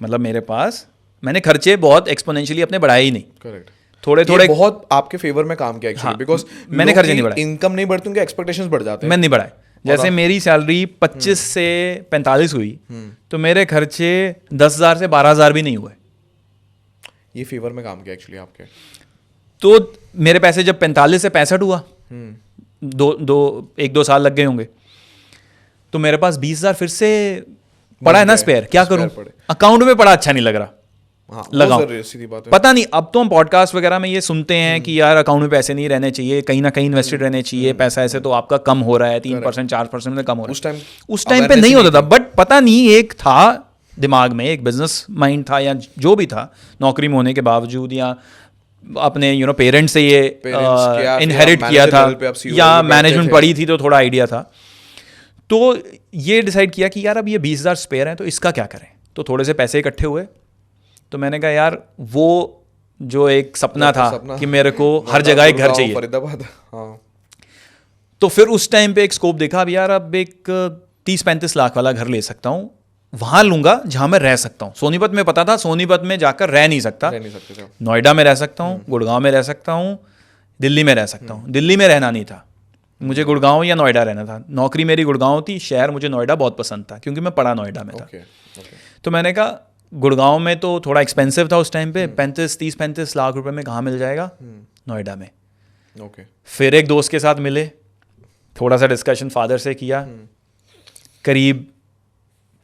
मतलब मेरे पास, मैंने खर्चे बहुत एक्सपोनेंशियली अपने बढ़ाए ही नहीं, करेक्ट, थोड़े थोड़े बहुत आपके फेवर में काम किया एक्चुअली, बिकॉज मैंने खर्चे नहीं बढ़ाए, इनकम नहीं बढ़ती, उनके एक्सपेक्टेशंस बढ़ जाते हैं। मैंने नहीं बढ़ाए। जैसे मेरी सैलरी 25 से 45 हुई, तो मेरे खर्चे 10,000 से 12,000 भी नहीं हुए। ये फेवर में काम किया एक्चुअली आपके। तो मेरे पैसे जब 45 से 65 हुआ, 1-2 साल लग गए होंगे, तो मेरे पास 20,000 फिर से पड़ा है ना स्पेयर, क्या करूं? अकाउंट में पड़ा अच्छा नहीं लग रहा, हाँ, लगाओ, सीधी बात है। पता नहीं। अब तो हम पॉडकास्ट वगैरह में ये सुनते हैं कि यार अकाउंट में पैसे नहीं रहने चाहिए, कहीं ना कहीं इन्वेस्टेड रहने चाहिए, पैसा ऐसे तो आपका कम हो रहा है, 3% 4% में कम हो रहा है। उस टाइम पे नहीं होता था, बट पता नहीं एक था दिमाग में, एक बिजनेस माइंड था या जो भी था, नौकरी में होने के बावजूद या अपने पेरेंट्स से ये इनहेरिट किया था या मैनेजमेंट पढ़ी थी तो थोड़ा आइडिया था। तो ये डिसाइड किया कि यार अब ये 20,000 स्पेयर हैं तो इसका क्या करें। तो थोड़े से पैसे इकट्ठे हुए, तो मैंने कहा यार वो जो एक सपना था कि मेरे को हर जगह एक घर चाहिए, फरीदाबाद, हाँ, तो फिर उस टाइम पे एक स्कोप देखा, अब यार अब एक 30-35 लाख वाला घर ले सकता हूँ, वहां लूंगा जहां मैं रह सकता हूँ। सोनीपत में पता था सोनीपत में जाकर रह नहीं सकता, नोएडा में रह सकता हूँ, गुड़गांव में रह सकता हूँ, दिल्ली में रह सकता हूँ। दिल्ली में रहना नहीं था मुझे, गुड़गांव या नोएडा रहना था। नौकरी मेरी गुड़गांव थी, शहर मुझे नोएडा बहुत पसंद था क्योंकि मैं पढ़ा नोएडा में था। तो मैंने कहा गुड़गांव में तो थोड़ा एक्सपेंसिव था उस टाइम पे, 30-35 लाख रुपए में कहाँ मिल जाएगा? नोएडा में। फिर एक दोस्त के साथ मिले, थोड़ा सा डिस्कशन फादर से किया, करीब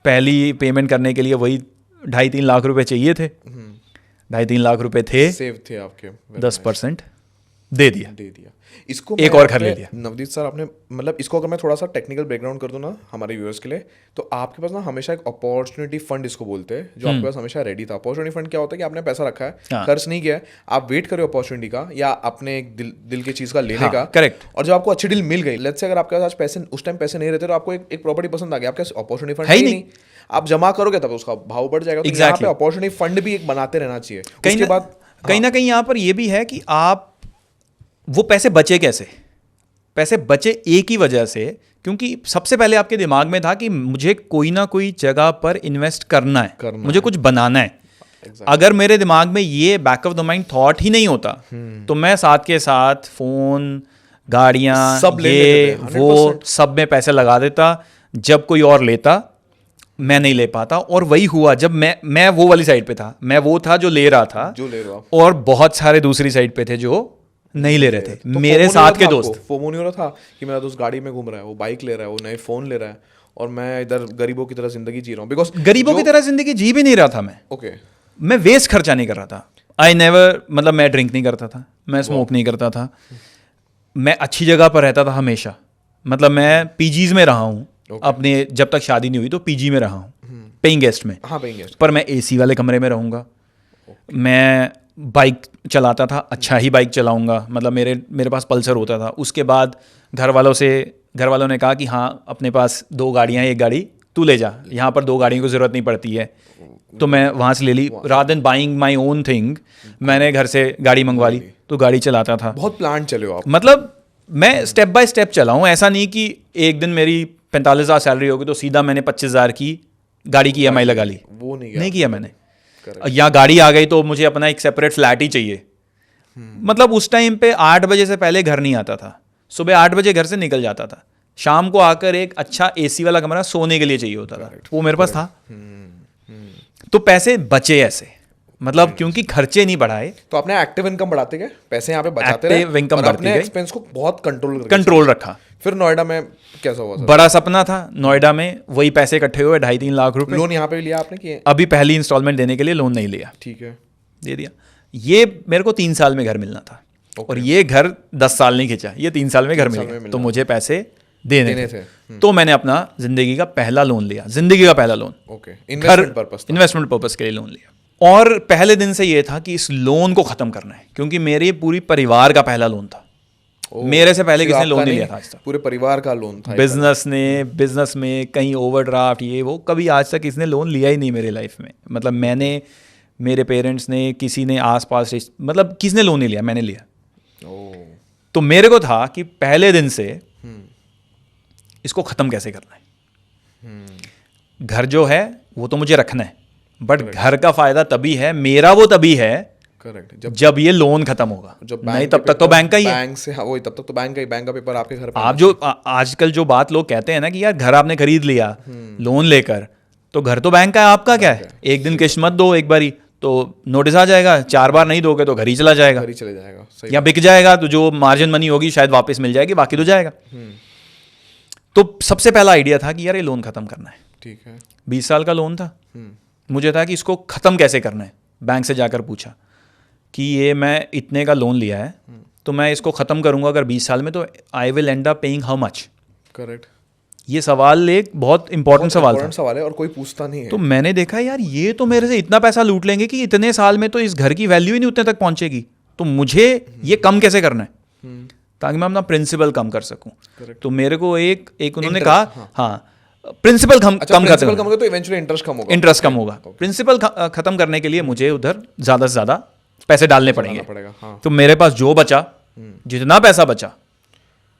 पहली पेमेंट करने के लिए वही 2.5-3 लाख रुपए चाहिए थे, 2.5-3 लाख रुपए थे, सेव थे आपके, 10% दे दिया। इसको एक और घर ले लिया। नवदीप सर आपने, मतलब इसको अगर मैं थोड़ा सा टेक्निकल बैकग्राउंड कर दूं ना हमारे व्यूअर्स के लिए, तो आपके पास ना हमेशा एक अपॉर्चुनिटी फंड इसको बोलते हैं, जो आपके पास हमेशा रेडी था। अपॉर्चुनिटी फंड क्या होता है कि आपने पैसा रखा है, खर्च नहीं किया है, आप वेट करो अपॉर्चुनिटी का या अपने एक दिल की चीज का लेने का। करेक्ट। और जब आपको अच्छी डील मिल गई, लेट्स से अगर आपके पास पैसे उस टाइम पैसे नहीं रहते तो आपको एक प्रॉपर्टी पसंद आ गया, आपके पास अपॉर्चुनिटी फंड है ही नहीं, आप जमा करोगे तब उसका भाव बढ़ जाएगा। तो यहाँ पे अपॉर्चुनिटी फंड भी एक बनाते रहना चाहिए। उसके बाद कहीं ना कहीं यहाँ पर ये भी है कि आप वो पैसे बचे कैसे? पैसे बचे एक ही वजह से, क्योंकि सबसे पहले आपके दिमाग में था कि मुझे कोई ना कोई जगह पर इन्वेस्ट करना है, मुझे कुछ बनाना है। अगर मेरे दिमाग में ये back of the mind thought ही नहीं होता तो मैं साथ के साथ फोन, गाड़ियां, ये वो सब में पैसे लगा देता। जब कोई और लेता मैं नहीं ले पाता, और वही हुआ जब मैं वो वाली साइड पे था। मैं वो था जो ले रहा था, और बहुत सारे दूसरी साइड पे थे जो नहीं ले रहे थे। तो मेरे साथ के दोस्त, फोमो नहीं हो रहा था कि मेरा दोस्त गाड़ी में घूम रहा है, वो बाइक ले रहा है, वो नए फोन ले रहा है, और मैं इधर गरीबों की तरह जिंदगी जी रहा हूँ। बिकॉज गरीबों की तरह जिंदगी जी भी नहीं रहा था मैं। मैं वेस्ट खर्चा नहीं कर रहा था। आई नेवर, मतलब मैं ड्रिंक नहीं करता था, मैं स्मोक नहीं करता था, मैं अच्छी जगह पर रहता था हमेशा, मतलब मैं पीजीज में रहा हूँ अपने, जब तक शादी नहीं हुई तो पीजी में रहा हूँ, पेइंग गेस्ट में। हाँ, पेइंग गेस्ट। पर मैं एसी वाले कमरे में रहूँगा। मैं बाइक चलाता था, अच्छा ही बाइक चलाऊंगा, मतलब मेरे पास पल्सर होता था। उसके बाद घर वालों ने कहा कि हाँ अपने पास 2 गाड़ियाँ हैं, एक गाड़ी तू ले जा, यहाँ पर 2 गाड़ियों की ज़रूरत नहीं पड़ती है। तो मैं वहाँ से ले ली, rather than buying my own thing, मैंने घर से गाड़ी मंगवा ली, तो गाड़ी चलाता था। बहुत प्लान चले हो आप। मतलब मैं स्टेप बाय स्टेप चला हूँ, ऐसा नहीं कि एक दिन मेरी 45,000 सैलरी होगी तो सीधा मैंने 25,000 की गाड़ी की EMI लगा ली, वो नहीं किया मैंने। या गाड़ी आ गई तो मुझे अपना एक सेपरेट फ्लैट ही चाहिए। मतलब उस टाइम पे 8 बजे से पहले घर नहीं आता था, सुबह 8 बजे घर से निकल जाता था, शाम को आकर एक अच्छा एसी वाला कमरा सोने के लिए चाहिए होता था, वो मेरे पास था। तो पैसे बचे ऐसे, मतलब क्योंकि खर्चे नहीं बढ़ाए। तो आपने एक्टिव इनकम बढ़ाते गए, पैसे यहाँ पे बचाते रहे, एक्टिव इनकम और बढ़ती अपने गई, एक्सपेंस को बहुत कंट्रोल रखा। फिर नोएडा में कैसा हुआ सर? बड़ा सपना था नोएडा में, वही पैसे इकट्ठे हुए 2.5-3 लाख रुपए। लोन यहाँ पे लिया आपने कि? अभी पहली इंस्टॉलमेंट देने के लिए लोन नहीं लिया, ठीक है, दे दिया। ये मेरे को 3 साल में घर मिलना था, और ये घर 10 साल नहीं खिंचा, ये 3 साल में घर मिल गया। तो मुझे पैसे देने थे। तो मैंने अपना जिंदगी का पहला लोन लिया, जिंदगी का पहला loan. Okay, investment purpose, investment purpose के लिए लोन लिया। और पहले दिन से ये था कि इस लोन को खत्म करना है, क्योंकि मेरे पूरी परिवार का पहला लोन था। मेरे से पहले किसने लोन नहीं लिया था आज तक, पूरे परिवार का लोन था। बिजनेस में कहीं ओवरड्राफ्ट ये वो, कभी आज तक किसने लोन लिया ही नहीं मेरे लाइफ में। मतलब मैंने, मेरे पेरेंट्स ने, किसी ने आसपास, मतलब किसने लोन नहीं लिया, मैंने लिया। तो मेरे को था कि पहले दिन से इसको खत्म कैसे करना है। घर जो है वो तो मुझे रखना है, बट घर का फायदा तभी है, मेरा वो तभी है, करेक्ट, जब ये लोन खत्म होगा। नहीं तब तक तो बैंक का ही है। बैंक से, हाँ वही, तब तक तो बैंक का ही, बैंक का पेपर आपके घर पे। आप जो आजकल जो बात लोग कहते हैं ना कि यार घर आपने खरीद लिया लोन लेकर, तो घर तो बैंक का है, आपका क्या है। एक दिन किस्त मत दो एक बारी तो नोटिस आ जाएगा, 4 बार नहीं दोगे तो घर ही चला जाएगा, घर ही चले जाएगा, सही। या बिक जाएगा तो जो मार्जिन मनी होगी शायद वापस मिल जाएगी, बाकी तो जाएगा। तो सबसे पहला आइडिया था कि यार ये लोन खत्म करना है। ठीक है, 20 साल का लोन था, मुझे था कि इसको खत्म कैसे करना है। बैंक से जाकर पूछा कि ये मैं इतने का लोन लिया है, तो मैं इसको ख़त्म करूंगा अगर 20 साल में, तो I will and up paying how much. Correct, ये सवाल एक बहुत इंपॉर्टेंट सवाल है, और कोई पूछता नहीं है। तो मैंने देखा यार ये तो मेरे से इतना पैसा लूट लेंगे कि इतने साल में तो इस घर की वैल्यू ही नहीं उतने तक पहुंचेगी, तो मुझे ये कम कैसे करना है ताकि मैं अपना प्रिंसिपल कम कर सकूं। तो मेरे को एक उन्होंने कहा, हाँ प्रिंसिपल कम कम तो इवेंचुअली इंटरेस्ट कम होगा। प्रिंसिपल खत्म करने के लिए मुझे उधर ज़्यादा से ज़्यादा पैसे डालने पड़ेंगे। हाँ। तो मेरे पास जो बचा, जितना पैसा बचा,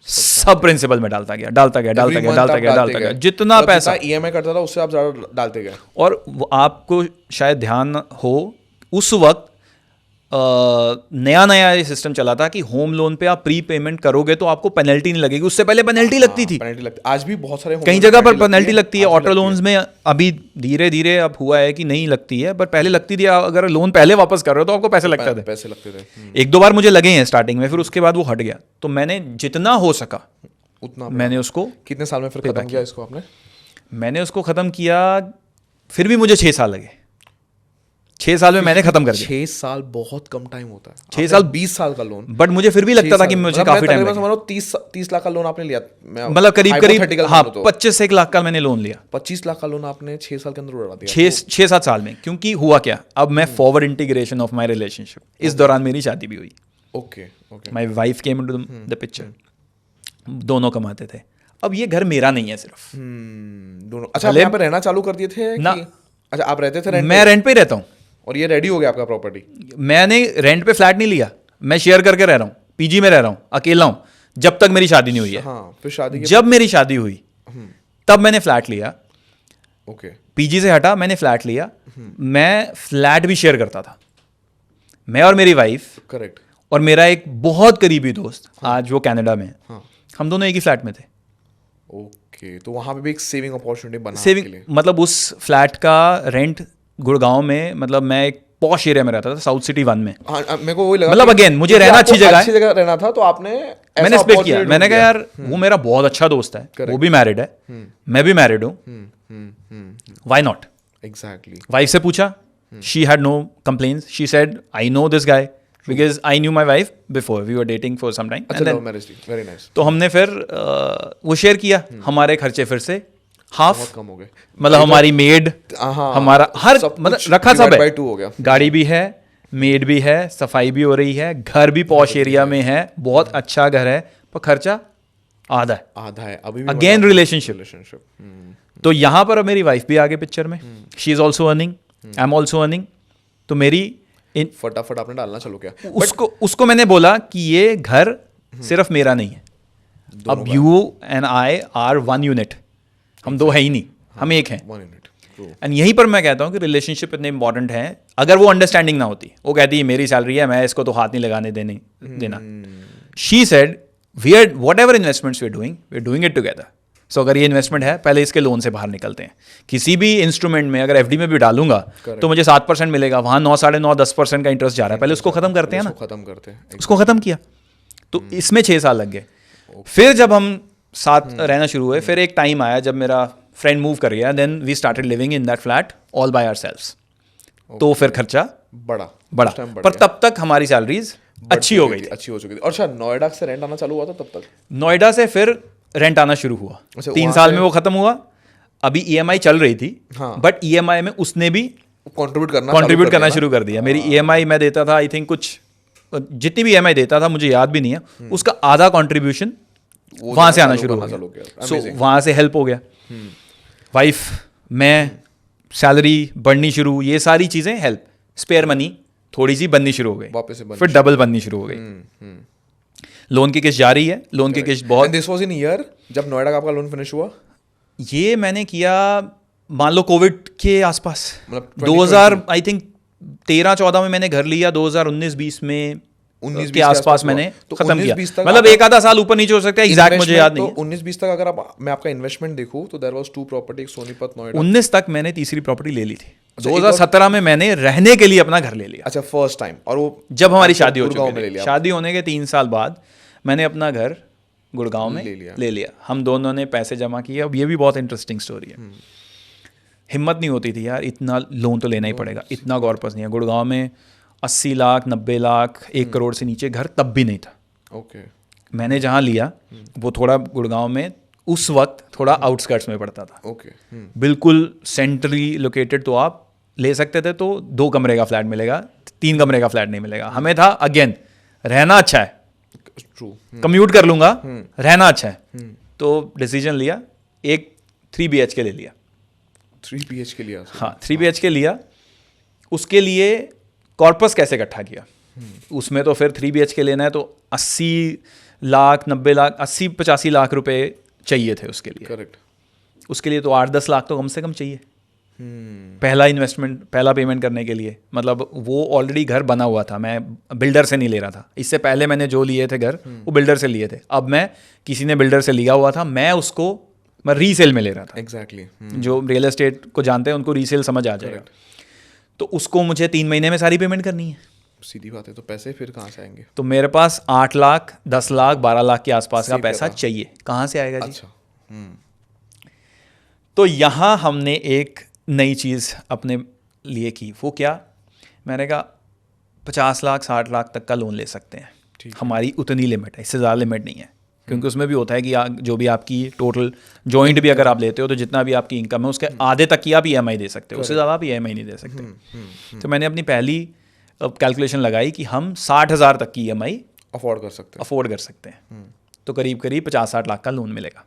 सब प्रिंसिपल में डालता गया, जितना पैसा EMI करता था उससे आप ज़्यादा डालते गए। और आपको शायद ध्यान हो, उस वक्त नया ये सिस्टम चला था कि होम लोन पे आप प्री पेमेंट करोगे तो आपको पेनल्टी नहीं लगेगी। उससे पहले पेनल्टी लगती थी, आज भी बहुत सारे कई जगह पर पेनल्टी लगती है। ऑटो लोन्स में अभी धीरे धीरे अब हुआ है कि नहीं लगती है, पर पहले लगती थी। अगर लोन पहले वापस कर रहे हो तो आपको पैसे लगते थे। 1-2 बार मुझे लगे हैं स्टार्टिंग में, फिर उसके बाद वो हट गया। तो मैंने जितना हो सका उतना मैंने उसको, कितने साल में फिर खत्म किया इसको आपने? मैंने उसको खत्म किया, फिर भी मुझे 6 साल लगे। 6 साल में मैंने खत्म कर दिया। 6 साल बहुत कम टाइम होता है। 6 साल 20 साल का लोन, बट मुझे फिर भी लगता था कि मुझे काफी टाइम लगा। 30 लाख का लोन आपने लिया, मतलब करीब हाँ 25 से 1 लाख का मैंने लोन लिया। 25 लाख का लोन आपने 6 साल के अंदर उड़ा दिया। 6-7 साल में। क्योंकि हुआ क्या, अब मैं forward integration of my relationship, इस दौरान मेरी शादी भी हुई। Okay, my wife came into the picture. दोनों कमाते थे। अब ये घर मेरा नहीं है सिर्फ, दोनों। अच्छा, आप यहाँ पे रहना चालू कर दिए थे ना? अच्छा, आप रहते थे रेंट? मैं रेंट पे ही रहता हूँ। और ये रेडी हो गया आपका प्रॉपर्टी? मैंने रेंट पे फ्लैट नहीं लिया, मैं शेयर करके रह रहा हूँ, पीजी में रह रहा हूँ, अकेला हूँ, जब तक मेरी शादी नहीं हुई है। हाँ, फिर शादी जब मेरी शादी हुई तब मैंने फ्लैट लिया। ओके, पीजी से हटा, मैंने फ्लैट लिया। मैं फ्लैट भी शेयर करता था, मैं और मेरी वाइफ। करेक्ट। और मेरा एक बहुत करीबी दोस्त, आज वो कनाडा में है, हम दोनों एक ही फ्लैट में थे। ओके, तो वहां पे भी एक सेविंग अपॉर्चुनिटी बना। सेविंग मतलब उस फ्लैट का रेंट गुड़गांव में, मतलब मैं एक पॉश एरिया में रहता था, साउथ सिटी 1 में। मेरे को वही लगा, मतलब अगेन मुझे रहना अच्छी जगह रहना था, तो आपने मैंने स्प्लिट किया। मैंने कहा यार वो मेरा बहुत अच्छा दोस्त है, वो भी मैरिड है, मैं भी मैरिड हूँ, व्हाई नॉट। एग्जैक्टली। वाइफ से पूछा, she had no complaints, she said I know this guy, because I knew my wife before we were dating for some time अच्छा, लव मैरिज थी, वेरी नाइस। तो हमने फिर वो share किया हमारे खर्चे फिर से हाफ, बहुत कम हो गए, मतलब हमारी मेड, हाँ, हमारा हर सब मतलब कुछ रखा सब divide by है, 2 हो गया। गाड़ी भी है, मेड भी है, सफाई भी हो रही है, घर भी पॉश एरिया में है, बहुत अच्छा घर है, पर खर्चा आधा है। आधा है अभी भी। Again relationship. रिलेशनशिप तो यहाँ पर अब मेरी वाइफ भी आगे पिक्चर में, she is also earning, I am also earning. तो मेरी इन फटाफट आपने डालना चालू किया। उसको मैंने बोला कि ये घर सिर्फ मेरा नहीं है, अब you and I R one unit, हम दो है ही नहीं, हम एक हैं। 1 यूनिट। एंड यहीं पर मैं कहता हूँ कि रिलेशनशिप इतने इंपॉर्टेंट है। अगर वो अंडरस्टैंडिंग ना होती, वो कहती है मेरी सैलरी है, मैं इसको तो हाथ नहीं लगाने देना। She said we are whatever investments we are doing it together. So अगर ये इन्वेस्टमेंट है, पहले इसके लोन से बाहर निकलते हैं। किसी भी इंस्ट्रूमेंट में अगर एफडी में भी डालूंगा तो मुझे 7% मिलेगा, वहां 9, 9.5, 10% का इंटरेस्ट जा रहा है, पहले उसको खत्म करते हैं ना। खत्म करते हैं, उसको खत्म किया तो इसमें 6 साल लग गए। फिर जब हम साथ रहना शुरू हुए, फिर एक टाइम आया जब मेरा फ्रेंड मूव कर गया, then we started living in that flat all by ourselves. तो फिर खर्चा बड़ा बढ़ा, पर तब तक हमारी सैलरीज अच्छी हो गई थी। अच्छी हो चुकी थी। और शायद नोएडा से रेंट आना चालू हुआ था तब तक। नोएडा से फिर रेंट आना शुरू हुआ, अच्छा, 3 साल में वो खत्म हुआ। अभी ईएमआई चल रही थी, हाँ। बट ईएमआई में उसने भी कंट्रीब्यूट करना शुरू कर दिया। मेरी ईएमआई मैं देता था, आई थिंक कुछ जितनी भी ईएमआई देता था, मुझे याद भी नहीं है, उसका आधा कंट्रीब्यूशन वहां से आना शुरू हो गया। सो वहां से हेल्प हो गया। वाइफ, मैं, सैलरी बढ़नी शुरू, ये सारी चीजें हेल्प, स्पेयर मनी थोड़ी सी बननी शुरू हो गई, वापस से बननी फिर डबल बननी शुरू हो गई। लोन की किस्त जारी है, लोन की किस्त बहुत। दिस वाज इन ईयर जब नोएडा का आपका लोन फिनिश हुआ? ये मैंने किया मान लो कोविड के आसपास, मतलब 2000 आई थिंक 13-14 में मैंने घर लिया, 2019-20 में 19-20 के आसपास मैंने तो खत्म 19-20 किया। तक मतलब एक आधा साल ऊपर नीचे हो सकता है, एग्जैक्ट मुझे याद नहीं है। तो 19-20 तक अगर मैं आपका इन्वेस्टमेंट देखूं तो देयर वाज 2 प्रॉपर्टी, एक सोनीपत नोएडा। 19 तक मैंने तीसरी प्रॉपर्टी ले ली थी। 2017 में मैंने रहने के लिए अपना घर ले लिया। अच्छा, फर्स्ट टाइम। और वो जब हमारी शादी हो गुड़गांव चुकी में ले थी, लिया। शादी होने के 3 साल बाद मैंने अपना घर गुड़गांव में ले लिया। हम दोनों ने पैसे जमा किए। अब ये भी बहुत इंटरेस्टिंग स्टोरी है। हिम्मत नहीं होती थी यार, इतना लोन तो लेना ही पड़ेगा, इतना कॉर्पस नहीं है। गुड़गांव में 80 लाख 90 लाख 1 करोड़ से नीचे घर तब भी नहीं था। ओके। मैंने जहाँ लिया वो थोड़ा गुड़गांव में उस वक्त थोड़ा आउटस्कर्ट्स में पड़ता था। ओके। बिल्कुल सेंट्रली लोकेटेड, तो आप ले सकते थे तो 2 कमरे का फ्लैट मिलेगा, 3 कमरे का फ्लैट नहीं मिलेगा। हमें था अगेन रहना अच्छा है, ट्रू, कम्यूट कर लूंगा, रहना अच्छा है। तो डिसीजन लिया, एक 3 BHK ले लिया। 3 BHK लिया? हाँ, 3 BHK लिया। उसके लिए कॉर्पस कैसे इकट्ठा किया, उसमें तो फिर 3 BHK लेना है तो 80 लाख 90 लाख 80-85 लाख रुपए चाहिए थे उसके लिए। करेक्ट। उसके लिए तो 8-10 लाख तो कम से कम चाहिए पहला इन्वेस्टमेंट, पहला पेमेंट करने के लिए। मतलब वो ऑलरेडी घर बना हुआ था, मैं बिल्डर से नहीं ले रहा था। इससे पहले मैंने जो लिए थे घर वो बिल्डर से लिए थे। अब मैं किसी ने बिल्डर से लिया हुआ था, मैं रीसेल में ले रहा था। एग्जैक्टली। जो रियल एस्टेट को जानते हैं उनको रीसेल समझ आ जाएगा। तो उसको मुझे 3 महीने में सारी पेमेंट करनी है। सीधी बात है, तो पैसे फिर कहाँ से आएंगे? तो मेरे पास 8 लाख 10 लाख 12 लाख के आसपास का सही पैसा पैसा। चाहिए, कहाँ से आएगा जी? अच्छा। तो यहाँ हमने एक नई चीज़ अपने लिए की। वो क्या? मैंने कहा 50 लाख 60 लाख तक का लोन ले सकते हैं, हमारी उतनी लिमिट है, इससे ज़्यादा लिमिट नहीं है। क्योंकि उसमें भी होता है कि जो भी आपकी टोटल जॉइंट भी अगर आप लेते हो तो जितना भी आपकी इनकम है उसके आधे तक की आप EMI दे सकते हो, उससे ज़्यादा आप EMI नहीं दे सकते। तो मैंने अपनी पहली कैलकुलेशन लगाई कि हम 60,000 तक की EMI अफोर्ड कर सकते हैं। तो करीब करीब 50-60 लाख का लोन मिलेगा।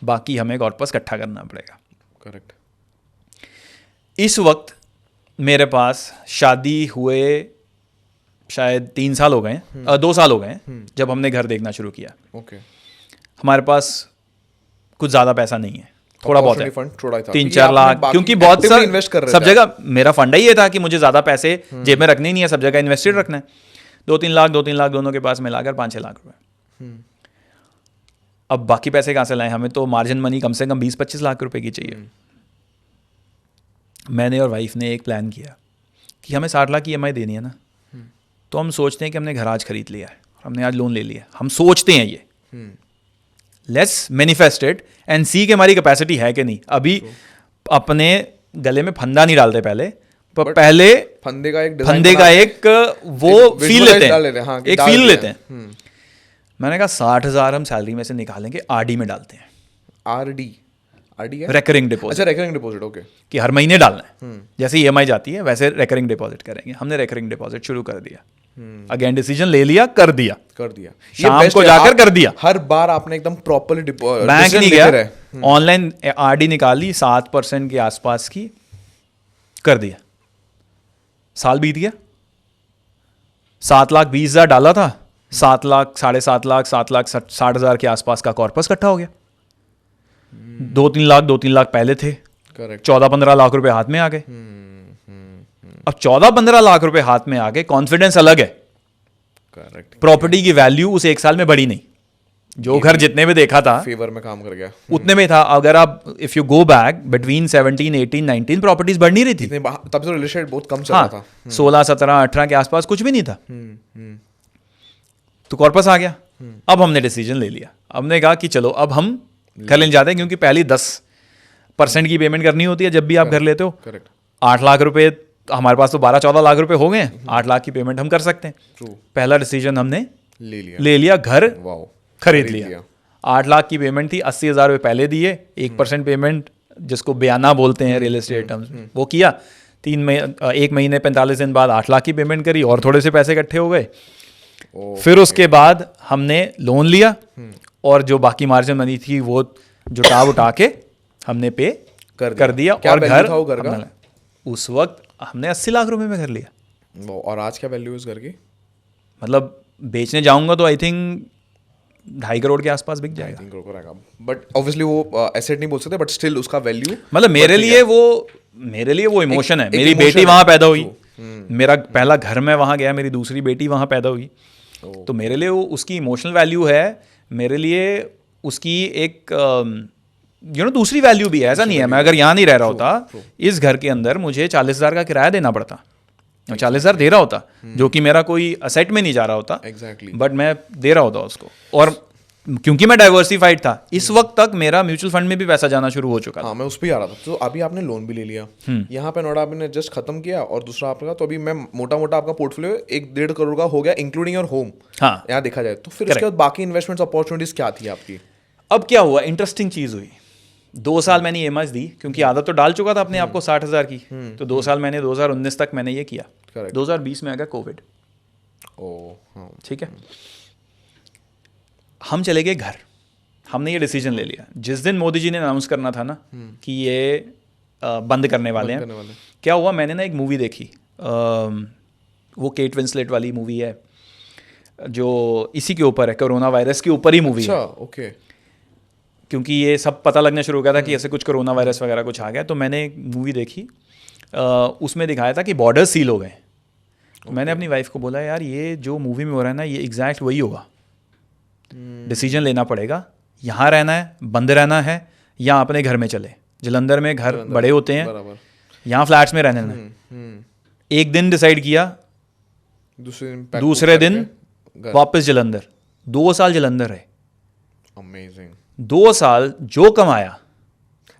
बाकी हमें कॉर्पस इकट्ठा करना पड़ेगा। करेक्ट। इस वक्त मेरे पास शादी हुए शायद 3 साल हो गए, 2 साल हो गए जब हमने घर देखना शुरू किया। ओके। हमारे पास कुछ ज़्यादा पैसा नहीं है, थोड़ा बहुत है, फंड थोड़ा ही था, 3-4 लाख। क्योंकि बहुत actively इन्वेस्ट कर रहे सब थे। जगह मेरा फंडा ही ये था कि मुझे ज़्यादा पैसे जेब में रखने ही नहीं है, सब जगह इन्वेस्टेड रखना है। 2-3 लाख दोनों के पास मिलाकर 5-6 लाख रुपए। अब बाकी पैसे कहाँ से लाएं? हमें तो मार्जिन मनी कम से कम 20-25 लाख रुपए की चाहिए। मैंने और वाइफ ने एक प्लान किया कि हमें 60 लाख की EMI देनी है ना, तो हम सोचते हैं कि हमने घर आज खरीद लिया है, हमने आज लोन ले लिया, हम सोचते हैं ये, लेट्स मैनिफेस्ट इट एंड सी कि हमारी कैपेसिटी है कि नहीं। अभी अपने गले में फंदा नहीं डालते पहले, पर पहले फंदे का एक design फंदे का एक वो एक फील visualize लेते डाल हैं, लेते हैं, हाँ, कि एक डाल फील दिया लेते हैं। मैंने कहा 60,000 हम सैलरी में से निकालेंगे, आरडी में डालते हैं, आरडी आरडी है, रेकरिंग डिपॉजिट, अच्छा रिकरिंग डिपॉजिट, ओके, कि हर महीने डालना है। जैसे ईएमआई जाती है वैसे रेकरिंग डिपॉजिट करेंगे। हमने रेकरिंग डिपॉजिट शुरू कर दिया। अगेन डिसीजन ले लिया, कर दिया, कर दिया, ये शाम best को है, जाकर आप कर दिया। हर बार आपने एकदम प्रॉपरली बैंक नहीं गया, ऑनलाइन आरडी निकाली 7% के आसपास की, कर दिया। साल बीत गया, 7,20,000 डाला था, 7 लाख, 7.5 लाख, 7,60,000 के आसपास का कॉर्पस इकट्ठा हो गया। 2-3 लाख पहले थे, करेक्ट, 14-15 लाख रुपए हाथ में आ गए। अब 14-15 लाख रुपए हाथ में आ गए, कॉन्फिडेंस अलग है। करेक्ट, प्रॉपर्टी की वैल्यू उस एक साल में बढ़ी नहीं, जो घर जितने में देखा था फेवर में काम कर गया, उतने में था। अगर आप if you go back between 17, 18, 19 properties बढ़ नहीं रही थी। तब से रियल एस्टेट बहुत कम चल रहा हाँ, था, 16, 17, 18 के आसपास कुछ भी नहीं था। तो कॉर्पस आ गया। अब हमने डिसीजन ले लिया, हमने कहा कि चलो अब हम घर लेने जाते हैं, क्योंकि पहली 10% की पेमेंट करनी होती है जब भी आप घर लेते हो। करेक्ट, 8 लाख रुपए, हमारे पास तो 12-14 लाख रुपए हो गए हैं, 8 लाख की पेमेंट हम कर सकते हैं। ट्रू, पहला डिसीजन हमने ले लिया, घर वाओ, खरीद लिया। 8 लाख की पेमेंट थी, 80,000 रुपये पहले दिए, 1% पेमेंट जिसको बयाना बोलते हैं रियल एस्टेट टर्म्स में, वो किया। 1 महीने 45 दिन बाद 8 लाख की पेमेंट करी और थोड़े से पैसे इकट्ठे हो गए। फिर उसके बाद हमने लोन लिया और जो बाकी मार्जिन मनी थी वो जुटा उठा के हमने पे कर दिया। क्या और value था वो घर का? उस वक्त हमने 80 लाख रुपए में घर लिया। वाओ, और आज क्या वैल्यू है उस घर की? मतलब बेचने जाऊंगा तो आई थिंक 2.5 करोड़ के आसपास बिक जाएगा। 3 करोड़ का रहेगा, बट ऑब्वियसली वो एसेट नहीं बोल सकते, बट स्टिल उसका वैल्यू, मतलब मेरे लिए वो इमोशन है। एक मेरी emotion बेटी है। वहां पैदा हुई, मेरा पहला घर में वहां गया, मेरी दूसरी बेटी वहां पैदा हुई, तो मेरे लिए वो उसकी इमोशनल वैल्यू है। मेरे लिए उसकी एक दूसरी वैल्यू भी है। ऐसा नहीं है मैं अगर यहाँ नहीं रह रहा होता, इस घर के अंदर मुझे 40,000 का किराया देना पड़ता, 40,000 दे रहा होता, जो कि मेरा कोई असेट में नहीं जा रहा होता, एग्जैक्टली, बट मैं दे रहा होता उसको। और क्योंकि मैं डाइवर्सिफाइड था, इस वक्त तक मेरा म्यूचुअल फंड में भी पैसा जाना शुरू हो चुका था। हाँ, मैं उस पर आ रहा था। तो अभी आपने लोन भी ले लिया, यहाँ पे नोएडा आपने जस्ट खत्म किया, और दूसरा आपका, तो अभी मैं मोटा मोटा आपका पोर्टफोलियो 1-1.5 करोड़ का हो गया, इंक्लूडिंग योर होम। हाँ, यहाँ देखा जाए तो फिर उसके बाद बाकी इन्वेस्टमेंट्स अपॉर्चुनिटीज क्या थी आपकी? अब क्या हुआ, इंटरेस्टिंग चीज हुई। 2 साल मैंने EMIs दी, क्योंकि आदत तो डाल चुका था अपने आप को 60,000 की। तो 2 साल मैंने 2019 तक मैंने ये किया। Correct. 2020 में आ गया कोविड। हाँ, ठीक है, हम चले गए घर। हमने ये डिसीजन ले लिया जिस दिन मोदी जी ने अनाउंस करना था ना कि ये बंद करने वाले हैं। क्या हुआ, मैंने ना एक मूवी देखी, वो केट विंसलेट वाली मूवी है, जो इसी के ऊपर है, कोरोना वायरस के ऊपर ही मूवी है। ओके, क्योंकि ये सब पता लगना शुरू हो गया था कि ऐसे कुछ कोरोना वायरस वगैरह कुछ आ गया, तो मैंने एक मूवी देखी, उसमें दिखाया था कि बॉर्डर सील हो गए। तो मैंने अपनी वाइफ को बोला, यार ये जो मूवी में हो रहा है ना, ये एग्जैक्ट वही होगा। डिसीजन लेना पड़ेगा, यहाँ रहना है, बंद रहना है, या अपने घर में चले। जलंधर में घर बड़े होते हैं, यहाँ फ्लैट्स में रहने में। एक दिन डिसाइड किया, दूसरे दिन वापस जलंधर। 2 साल जलंधर रहे। अमेजिंग। 2 साल जो कमाया।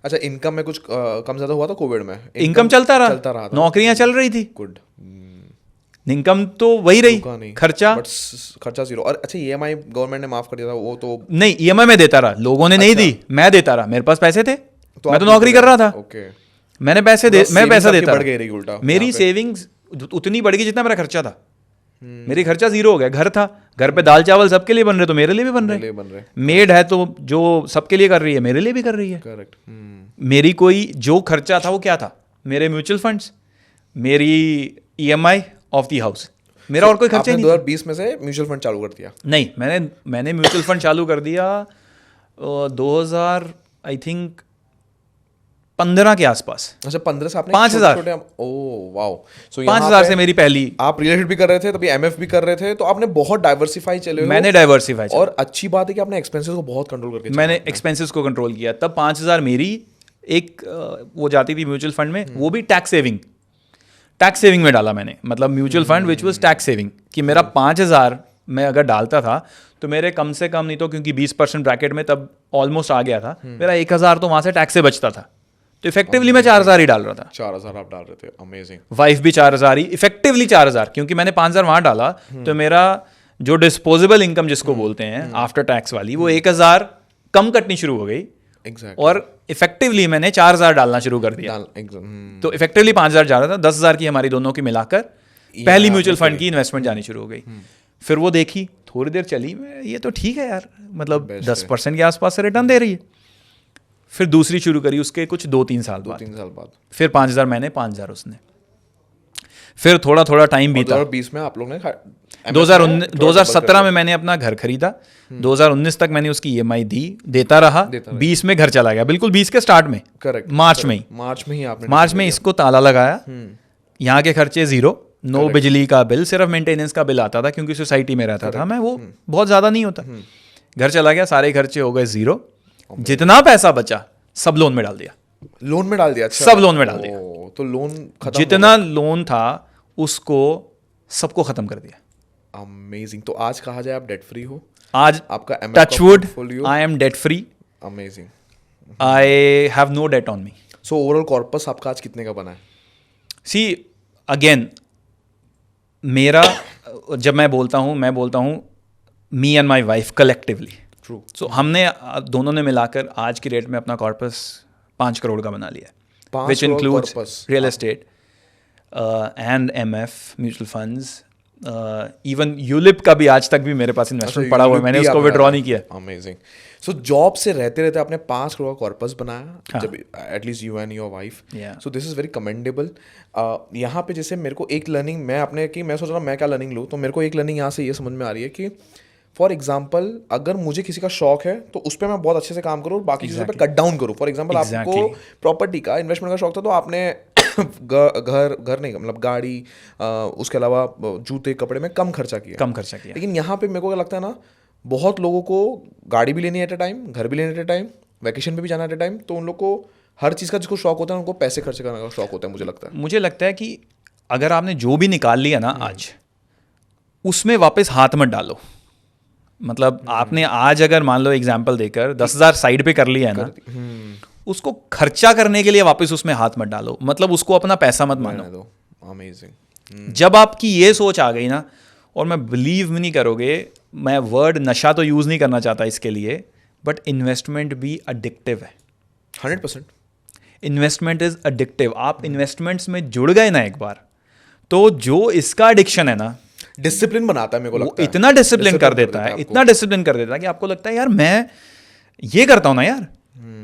अच्छा, इनकम में कुछ कम ज्यादा हुआ था कोविड में? इनकम चलता रहा, नौकरियां चल रही थी, गुड। इनकम तो वही रही, खर्चा जीरो। और अच्छा, EMI गवर्नमेंट ने माफ कर दिया था, वो तो नहीं, EMI में देता रहा, लोगों ने नहीं दी, मैं देता रहा। मेरे पास पैसे थे, मैं तो नौकरी कर रहा था। मैं पैसा देता रहा। मेरी सेविंग्स उतनी बढ़ गई जितना मेरा खर्चा था। मेरी खर्चा जीरो हो गया। घर था, घर पे दाल चावल सबके लिए बन रहे, तो मेरे लिए भी बन रहे। मेड है तो जो सबके लिए कर रही है, मेरे लिए भी कर रही है। करेक्ट। मेरी कोई जो खर्चा था वो क्या था? मेरे म्यूचुअल फंड्स, मेरी EMI ऑफ द हाउस, मेरा और कोई खर्चा नहीं। 2020 में से म्यूचुअल फंड चालू कर दिया? नहीं, मैंने म्यूचुअल फंड चालू कर दिया 2000 आई थिंक 15 के आसपास। अच्छा, 15 से आपने 5,000। Oh wow. सो 5,000 से मेरी पहली। आप रियल एस्टेट भी कर रहे थे, तभी MF भी कर रहे थे, तो आपने बहुत डाइवर्सिफाई चले हो। मैंने डाइवर्सिफाई, और अच्छी बात है कि आपने एक्सपेंसेस को बहुत कंट्रोल करके मैंने एक्सपेंसेस को कंट्रोल किया। तब 5,000 मेरी एक वो जाती थी म्यूचुअल फंड में, वो भी टैक्स सेविंग में डाला मैंने। मतलब mutual fund which was tax saving, कि मेरा 5,000 मैं अगर डालता था तो मेरे कम से कम नहीं तो, क्योंकि 20% ब्रैकेट में तब ऑलमोस्ट आ गया था, मेरा 1,000 तो वहाँ से टैक्स से बचता था। तो इफेक्टिवली मैं 4,000 ही डाल रहा था। 4,000 आप डाल रहे थे, अमेजिंग। वाइफ भी 4,000 ही, इफेक्टिवली 4,000, क्योंकि मैंने 5,000 वहां डाला तो मेरा जो डिस्पोजेबल इनकम जिसको बोलते हैं आफ्टर टैक्स वाली, वो 1,000 कम कटनी शुरू हो गई। एग्जैक्टली। और इफेक्टिवली मैंने 4,000 डालना शुरू कर दिया। तो इफेक्टिवली 5,000 जा रहा था, 10,000 की हमारी दोनों की मिलाकर पहली म्यूचुअल फंड की इन्वेस्टमेंट जानी शुरू हो गई। फिर वो देखी, थोड़ी देर चली, ये तो ठीक है यार, मतलब 10% के आसपास से रिटर्न दे रही है। फिर दूसरी शुरू करी उसके कुछ 2-3 साल बाद। 2-3 साल बाद फिर 5,000 मैंने, 5,000 उसने। फिर थोड़ा थोड़ा टाइम बीता। 2020 में आप लोग ने 2017 में मैंने अपना घर खरीदा, 2019 तक मैंने उसकी EMI देता रहा। 20 में घर चला गया, बिल्कुल 20 के स्टार्ट में, करेक्ट, मार्च में ही आपने मार्च में इसको ताला लगाया। यहाँ के खर्चे जीरो, नो बिजली का बिल, सिर्फ मेंटेनेंस का बिल आता था क्योंकि सोसाइटी में रहता था मैं, वो बहुत ज़्यादा नहीं होता। घर चला गया, सारे खर्चे हो गए जीरो, जितना पैसा बचा सब लोन में डाल दिया। लोन में डाल दिया? अच्छा, सब लोन में डाल दिया। तो लोन खत्म, जितना लोन था उसको सबको खत्म कर दिया। अमेजिंग। तो आज कहा जाए आप डेट फ्री हो? आज आपका touchwood, I am debt free. Amazing. I have no debt on me. So overall corpus आपका आज कितने का बना है? सी अगेन, मेरा जब मैं बोलता हूँ me and my wife collectively. True. So हमने दोनों ने मिलाकर आज की डेट में अपना कॉर्पस 5 करोड़ का बना लिया, 5 which crore includes corpus। Real estate and MF mutual funds, even ULIP का भी आज तक भी मेरे पास इन्वेस्टमेंट पड़ा हुआ है, मैंने उसको विड्रॉ नहीं किया। अमेजिंग। सो जॉब से रहते रहते आपने 5 करोड़ का कॉर्पस बनाया, हाँ। जब at least you and your wife. Yeah. So this is very commendable. यहाँ पे जैसे मेरे को एक लर्निंग मैं सोच रहा हूँ मैं क्या लर्निंग लूँ, तो मेरे को एक लर्निंग यहाँ से ये समझ में आ रही है कि फॉर एग्जाम्पल अगर मुझे किसी का शौक है तो उस पर मैं बहुत अच्छे से काम करूँ और बाकी चीज़ों पे कट डाउन करूँ। फॉर एग्जाम्पल आपको प्रॉपर्टी का इन्वेस्टमेंट का शौक था तो आपने घर नहीं, मतलब गाड़ी, उसके अलावा जूते कपड़े में कम खर्चा किया। लेकिन यहाँ पे मेरे को क्या लगता है ना, बहुत लोगों को गाड़ी भी लेनी है एट अ टाइम, घर भी लेने एट अ टाइम, वैकेशन पे भी जाना एट अ टाइम, तो उन लोग को हर चीज़ का जिसको शौक होता है उनको पैसे खर्च करने का शौक होता है। मुझे लगता है कि अगर आपने जो भी निकाल लिया ना आज, उसमें वापस हाथ मत डालो। मतलब आपने आज अगर मान लो एग्जाम्पल देकर 10,000 साइड पे कर लिया है ना, उसको खर्चा करने के लिए वापस उसमें हाथ मत डालो, मतलब उसको अपना पैसा मत मानो। अमेजिंग। जब आपकी ये सोच आ गई ना, और मैं बिलीव नहीं करोगे, मैं वर्ड नशा तो यूज़ नहीं करना चाहता इसके लिए, बट इन्वेस्टमेंट भी अडिक्टिव है। 100%। Investment is addictive. आप इन्वेस्टमेंट्स में जुड़ गए ना एक बार, तो जो इसका एडिक्शन है ना, डिसिप्लिन बनाता है, मेरे को लगता है इतना डिसिप्लिन कर देता है, इतना डिसिप्लिन कर देता है कि आपको लगता है यार मैं ये करता हूँ ना यार,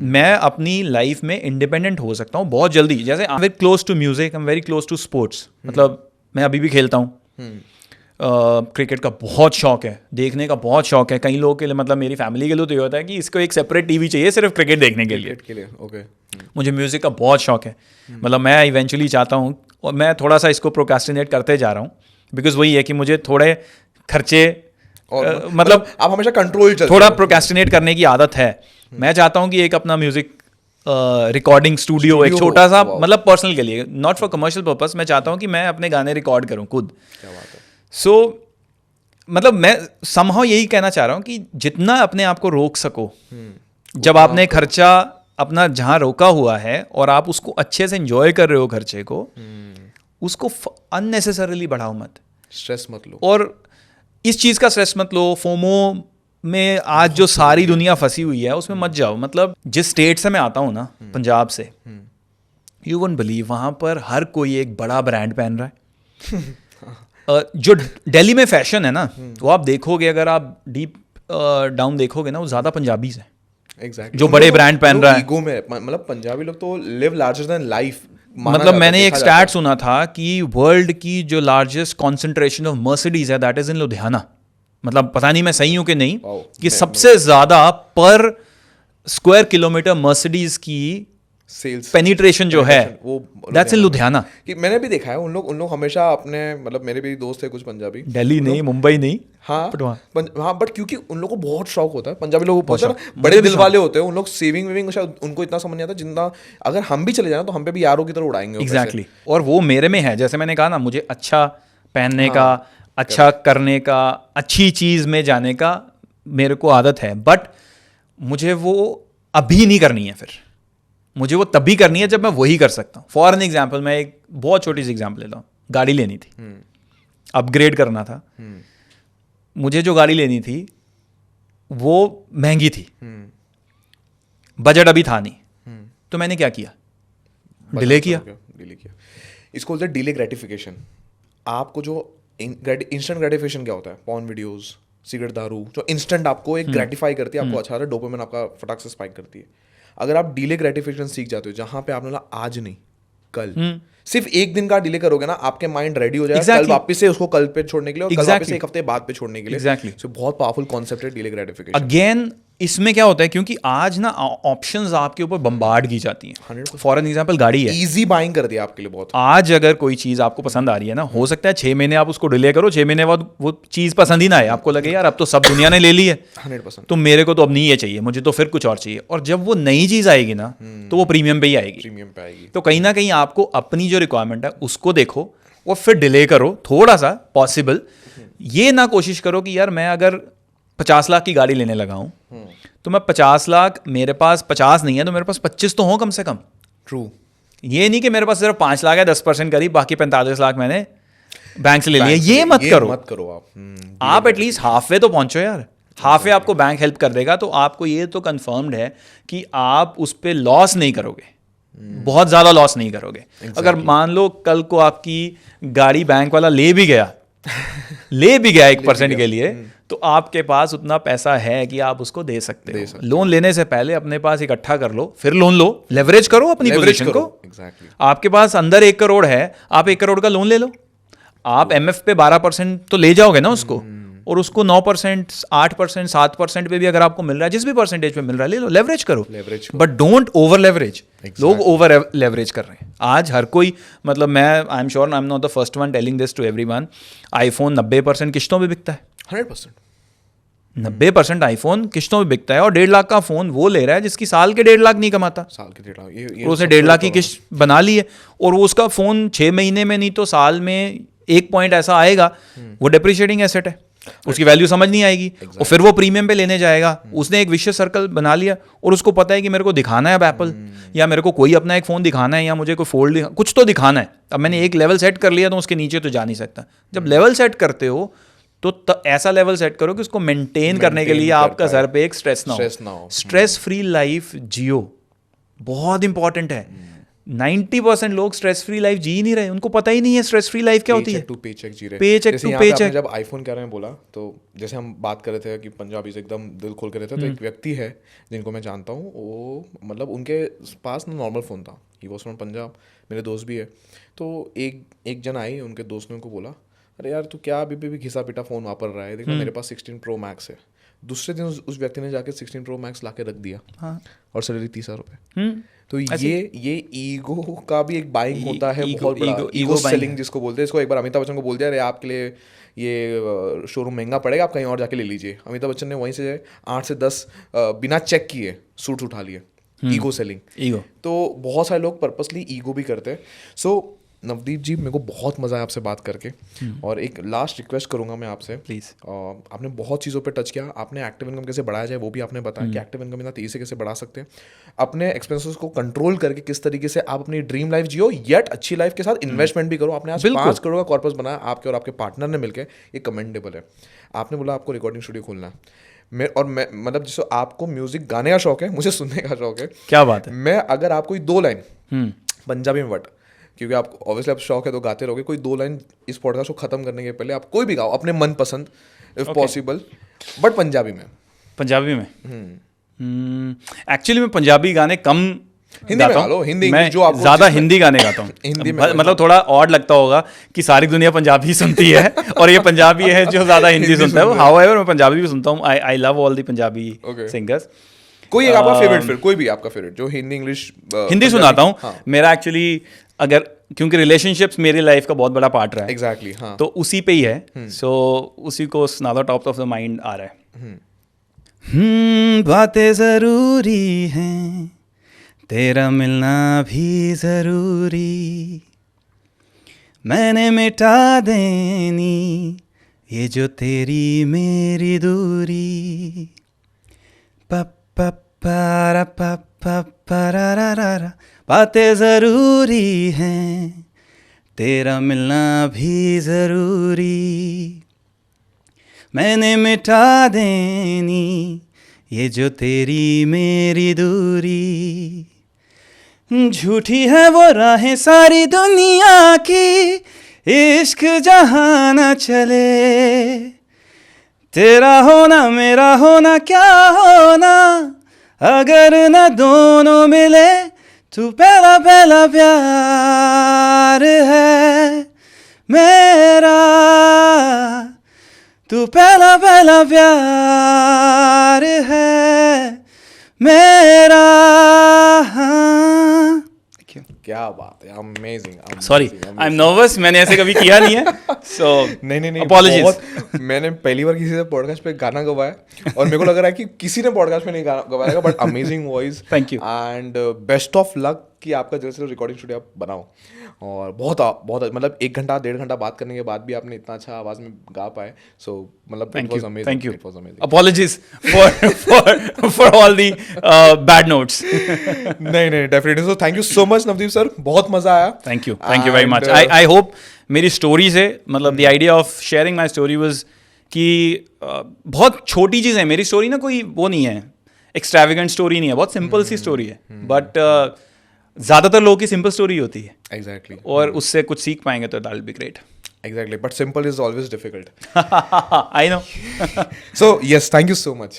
मैं अपनी लाइफ में इंडिपेंडेंट हो सकता हूँ बहुत जल्दी। जैसे I am very close to music, I am very close to sports, मतलब मैं अभी भी खेलता हूँ। क्रिकेट का बहुत शौक है, देखने का बहुत शौक है। कई लोगों के लिए, मतलब मेरी फैमिली के लिए तो ये होता है कि इसको एक सेपरेट टीवी चाहिए सिर्फ क्रिकेट देखने के लिए। ओके। मुझे म्यूजिक का बहुत शौक है, मतलब मैं इवेंचुअली चाहता हूँ, और मैं थोड़ा सा इसको प्रोक्रेस्टिनेट करते जा रहा हूँ, बिकॉज वही है कि मुझे थोड़े खर्चे और मतलब आप हमेशा कंट्रोल थोड़ा प्रोक्रेस्टिनेट करने की आदत है। मैं चाहता हूँ कि एक अपना म्यूजिक रिकॉर्डिंग स्टूडियो एक छोटा सा, मतलब पर्सनल के लिए, नॉट फॉर कमर्शियल पर्पस। मैं चाहता हूँ कि मैं अपने गाने रिकॉर्ड करूँ खुद। क्या बात है। सो मतलब मैं समहाउ यही कहना चाह रहा हूँ कि जितना अपने आप को रोक सको, जब आपने खर्चा अपना जहाँ रोका हुआ है और आप उसको अच्छे से एंजॉय कर रहे हो खर्चे को, उसको अननेसेसरीली बढ़ाओ मत, स्ट्रेस मत लो। और इस चीज़ का स्ट्रेस मत लो। फोमो में आज जो सारी दुनिया फंसी हुई है उसमें मत जाओ। मतलब जिस स्टेट से मैं आता हूँ ना, पंजाब से, यू वोंट बिलीव, वहाँ पर हर कोई एक बड़ा ब्रांड पहन रहा है। जो दिल्ली में फैशन है ना, वो आप देखोगे, अगर आप डीप डाउन देखोगे ना, वो ज़्यादा पंजाबी है। Exactly. जो बड़े ब्रांड पहन रहा है, ईगो में, मतलब पंजाबी लोग तो लिव लार्जर देन लाइफ। मतलब मैंने एक स्टैट सुना था कि वर्ल्ड की जो लार्जेस्ट कॉन्सेंट्रेशन ऑफ मर्सिडीज है, दैट इज इन लुधियाना। मतलब पता नहीं मैं सही हूं कि नहीं, कि सबसे ज्यादा पर स्क्वायर किलोमीटर मर्सिडीज की सेल्स पेनिट्रेशन जो है, वो दैट्स इन लुधियाना। कि मैंने भी देखा है, उन लोग हमेशा अपने, मतलब मेरे भी दोस्त थे कुछ पंजाबी, दिल्ली नहीं, मुंबई नहीं, हाँ हाँ, बट क्योंकि उन लोगों को बहुत शौक होता है, पंजाबी लोगों को बड़े दिल वाले होते हैं, उन लोग सेविंग वेविंग शायद उनको इतना समझ नहीं आता जितना अगर हम भी चले जाए तो हम पे भी यारों की तरह उड़ाएंगे। एग्जैक्टली। और वो मेरे में है, जैसे मैंने कहा ना, मुझे अच्छा पहनने का, अच्छा करने का, अच्छी चीज में जाने का मेरे को आदत है, बट मुझे वो अभी नहीं करनी है। फिर मुझे वो तभी करनी है जब मैं वही कर सकता हूँ. फॉर एन एग्जाम्पल, मैं एक बहुत छोटी सी एग्जाम्पल लेता हूँ. गाड़ी लेनी थी, अपग्रेड करना था. मुझे जो गाड़ी लेनी थी वो महंगी थी, बजट अभी था नहीं, तो मैंने क्या किया? डिले किया. इसको बोलते हैं डिले ग्रेटिफिकेशन. आपको जो इंस्टेंट ग्रेटिफिकेशन क्या होता है? पॉर्न वीडियोस, सिगरेट, दारू, जो इंस्टेंट आपको एक ग्रेटिफाई करती है, आपको अच्छा लगता है, डोपामिन आपका फटाक से स्पाइक करती है. अगर आप डिले ग्रेटिफिकेशन सीख जाते हो, जहां पे आपने बोला आज नहीं कल, सिर्फ एक दिन का डिले करोगे ना, आपके माइंड रेडी हो जाएगा कल वापस से उसको कल पे छोड़ने के लिए, और कल वापस से एक हफ्ते बाद पे छोड़ने के लिए. Exactly. So, बहुत पावरफुल कॉन्सेप्ट है डिले ग्रेटिफिकेशन. अगेन इसमें क्या होता है, क्योंकि आज ना ऑप्शंस आपके ऊपर बम्बार्ड की जाती हैं. 100%. फॉर एन एग्जांपल, गाड़ी है, इजी बाइंग कर दिया आपके लिए बहुत. आज अगर कोई चीज़ आपको पसंद आ रही है ना, हो सकता है 6 महीने आप उसको डिले करो, 6 महीने बाद वो चीज़ पसंद ही ना आए, आपको लगे यार अब तो सब दुनिया ने ले ली है, 100%. तो मेरे को तो अब नहीं ये चाहिए, मुझे तो फिर कुछ और चाहिए. और जब वो नई चीज़ आएगी ना, तो वो प्रीमियम पे ही आएगी. प्रीमियम पे आएगी. तो कहीं ना कहीं आपको अपनी जो रिक्वायरमेंट है उसको देखो और फिर डिले करो थोड़ा सा पॉसिबल. ये ना कोशिश करो कि यार मैं अगर 50 लाख की गाड़ी लेने लगा हूँ, तो मैं 50 लाख, मेरे पास 50 नहीं है तो मेरे पास 25 तो हो कम से कम. ट्रू. ये नहीं कि मेरे पास सिर्फ 5 लाख है, 10% करीब, बाकी 45 लाख मैंने बैंक से ले लिया. ये मत करो आप. आप एटलीस्ट हाफ वे तो पहुंचो यार. हाफ वे आपको बैंक हेल्प कर देगा, तो आपको ये तो कंफर्म्ड है कि आप उस पर लॉस नहीं करोगे, बहुत ज़्यादा लॉस नहीं करोगे. अगर मान लो कल को आपकी गाड़ी बैंक वाला ले भी गया 1% के लिए, तो आपके पास उतना पैसा है कि आप उसको दे सकते हो. लोन लेने से पहले अपने पास इकट्ठा कर लो, फिर लोन लो, लेवरेज करो अपनी पोजीशन को. Exactly. आपके पास अंदर 1 करोड़ है, आप 1 करोड़ का लोन ले लो. आप एमएफ पे 12% तो ले जाओगे ना उसको, और उसको 9%, 8%, 7% पे भी अगर आपको मिल रहा है, जिस भी परसेंटेज पे मिल रहा है, ले लो, लेवरेज करो. But don't over leverage. लोग ओवर लेवरेज कर रहे हैं आज. हर कोई, मतलब मैं, I am sure I am not the first one telling this to everyone, iPhone 90% किश्तों पे बिकता है. 100%. 90% आईफोन किश्तों में बिकता है, और 1.5 लाख का फोन वो ले रहा है जिसकी साल के 1.5 लाख नहीं कमाता. साल के 1.5 लाख, ये और उसने 1.5 लाख की किश्त बना ली है, और वो उसका फोन 6 महीने में नहीं तो साल में एक पॉइंट ऐसा आएगा, वो डेप्रिशिएटिंग एसेट है, उसकी वैल्यू समझ नहीं आएगी. और फिर वो प्रीमियम पे लेने जाएगा. उसने एक विशियस सर्कल बना लिया, और उसको पता है कि मेरे को दिखाना है अब एप्पल, या मेरे को कोई अपना एक फ़ोन दिखाना है, या मुझे कोई फोल्ड कुछ तो दिखाना है. अब मैंने एक लेवल सेट कर लिया तो उसके नीचे तो जा नहीं सकता. जब लेवल सेट करते हो तो ऐसा लेवल सेट करो कि उसको मेंटेन करने के लिए आपका सर पे एक स्ट्रेस ना हो. स्ट्रेस फ्री लाइफ जियो, बहुत इंपॉर्टेंट है. 90% लोग स्ट्रेस फ्री लाइफ जी नहीं रहे, उनको पता ही नहीं है स्ट्रेस फ्री लाइफ क्या होती है. पेचेक जी रहे. Paycheck to paycheck. जब आईफोन के बारे में बोला, तो जैसे हम बात कर रहे थे कि पंजाबी से एकदम दिल खोल कर रहे थे, तो एक व्यक्ति है जिनको मैं जानता हूँ, वो मतलब उनके पास ना नॉर्मल फ़ोन था, ही वॉज फ्रॉम पंजाब, मेरे दोस्त भी है. तो एक जन आई, उनके दोस्त ने उनको बोला, अरे यार तू क्या अभी भी घिसा पिटा फ़ोन वापर रहा है, देखना मेरे पास 16 Pro Max है. दूसरे दिन उस व्यक्ति ने जाके 16 Pro Max ला के रख दिया. हाँ. और सैलरी 30,000 रुपये. तो ये ईगो का भी एक बाइंग होता है, बहुत बड़ा ईगो सेलिंग जिसको बोलते हैं. इसको एक बार अमिताभ बच्चन को बोल दिया, अरे आपके लिए ये शोरूम महंगा पड़ेगा, आप कहीं और जाके ले लीजिए. अमिताभ बच्चन ने वहीं से 8 से 10 बिना चेक किए सूट्स उठा लिए. Ego selling. ईगो तो बहुत सारे लोग पर्पसली ईगो भी करते हैं. सो नवदीप जी, मेरे को बहुत मज़ा आया आपसे बात करके. और एक लास्ट रिक्वेस्ट करूंगा मैं आपसे, प्लीज़. आपने बहुत चीज़ों पे टच किया. आपने एक्टिव इनकम कैसे बढ़ाया जाए वो भी आपने बताया कि एक्टिव इनकम इतना तेज़ी से कैसे बढ़ा सकते हैं. अपने एक्सपेंसेस को कंट्रोल करके किस तरीके से आप अपनी ड्रीम लाइफ जियो, येट अच्छी लाइफ के साथ इन्वेस्टमेंट भी करो. आपने आज 5 करोड़ का कॉर्पस बनाया, आपके और आपके पार्टनर ने मिलकर. ये कमेंडेबल है. आपने बोला आपको रिकॉर्डिंग स्टूडियो खोलना है. मैं मतलब जिससे आपको म्यूजिक गाने का शौक है, मुझे सुनने का शौक है. क्या बात है. मैं अगर आप कोई 2 लाइन पंजाबी में बट, क्योंकि आपको ऑब्वियसली आप शौक है तो गाते रहोगे, कोई 2 लाइन इस पॉडकास्ट को खत्म करने के पहले आप कोई भी गाओ अपने मन पसंद, इफ पॉसिबल, बट पंजाबी में. एक्चुअली मैं पंजाबी गाने कम हिंदी में गा लो. हिंदी मैं जो आपको ज़्यादा हिंदी गाने गाता हूँ. हिंदी में मतलब थोड़ा ऑड लगता होगा कि सारी दुनिया पंजाबी सुनती है और ये पंजाबी है जो ज़्यादा हिंदी सुनता है. हाउएवर मैं पंजाबी भी सुनता हूँ. I love all the Punjabi singers. कोई एक आपका फेवरेट, फिर कोई भी आपका फेवरेट जो हिंदी इंग्लिश. हिंदी सुनाता हूँ. हाँ. मेरा एक्चुअली अगर, क्योंकि रिलेशनशिप्स मेरी लाइफ का बहुत बड़ा पार्ट रहा है. एग्जैक्टली. हाँ. तो उसी पे ही है. सो उसी को सुना दो. टॉप ऑफ द माइंड आ रहा है. बातें जरूरी हैं, तेरा मिलना भी जरूरी, मैंने मिटा देनी ये जो तेरी मेरी दूरी. पप्पा परारारा, बातें ज़रूरी हैं, तेरा मिलना भी ज़रूरी, मैंने मिटा देनी ये जो तेरी मेरी दूरी, झूठी है वो राहें सारी दुनिया की, इश्क जहाँ न चले, तेरा होना मेरा होना क्या होना, अगर न दोनों मिले, तू पहला पहला प्यार है मेरा, तू पहला पहला प्यार है मेरा। क्या बात है, amazing. Sorry, I am nervous, मैंने ऐसे कभी किया नहीं है, सो नहीं अपॉलजीज। मैंने पहली बार किसी से पॉडकास्ट पे गाना गवाया और मेरे को लग रहा है कि किसी ने पॉडकास्ट में नहीं गवाया, but amazing voice. Thank you. And best of luck कि आपका जल्द से रिकॉर्डिंग स्टूडियो आप बनाओ, और बहुत मतलब 1 घंटा 1.5 घंटा बात करने के बाद भी आपने इतना अच्छा आवाज में गा पाए, सो मतलब Thank it was you. amazing. Thank you. It was amazing. Apologies for all the bad notes. नहीं definitely. So thank you so much Navdeep sir, बहुत मजा आया। Thank you very much. And, I hope मेरी स्टोरी से, मतलब the idea of sharing my story was कि बहुत छोटी चीज़ है मेरी स्टोरी ना, कोई वो नहीं है, एक्सट्रावेगेंट स्टोरी नहीं है, बहुत सिंपल सी स्टोरी है, बट ज़्यादातर लोगों की सिंपल स्टोरी होती है, एग्जैक्टली और उससे कुछ सीख पाएंगे तो that will be great. Exactly, but simple is always difficult. I know. So yes, thank you so much.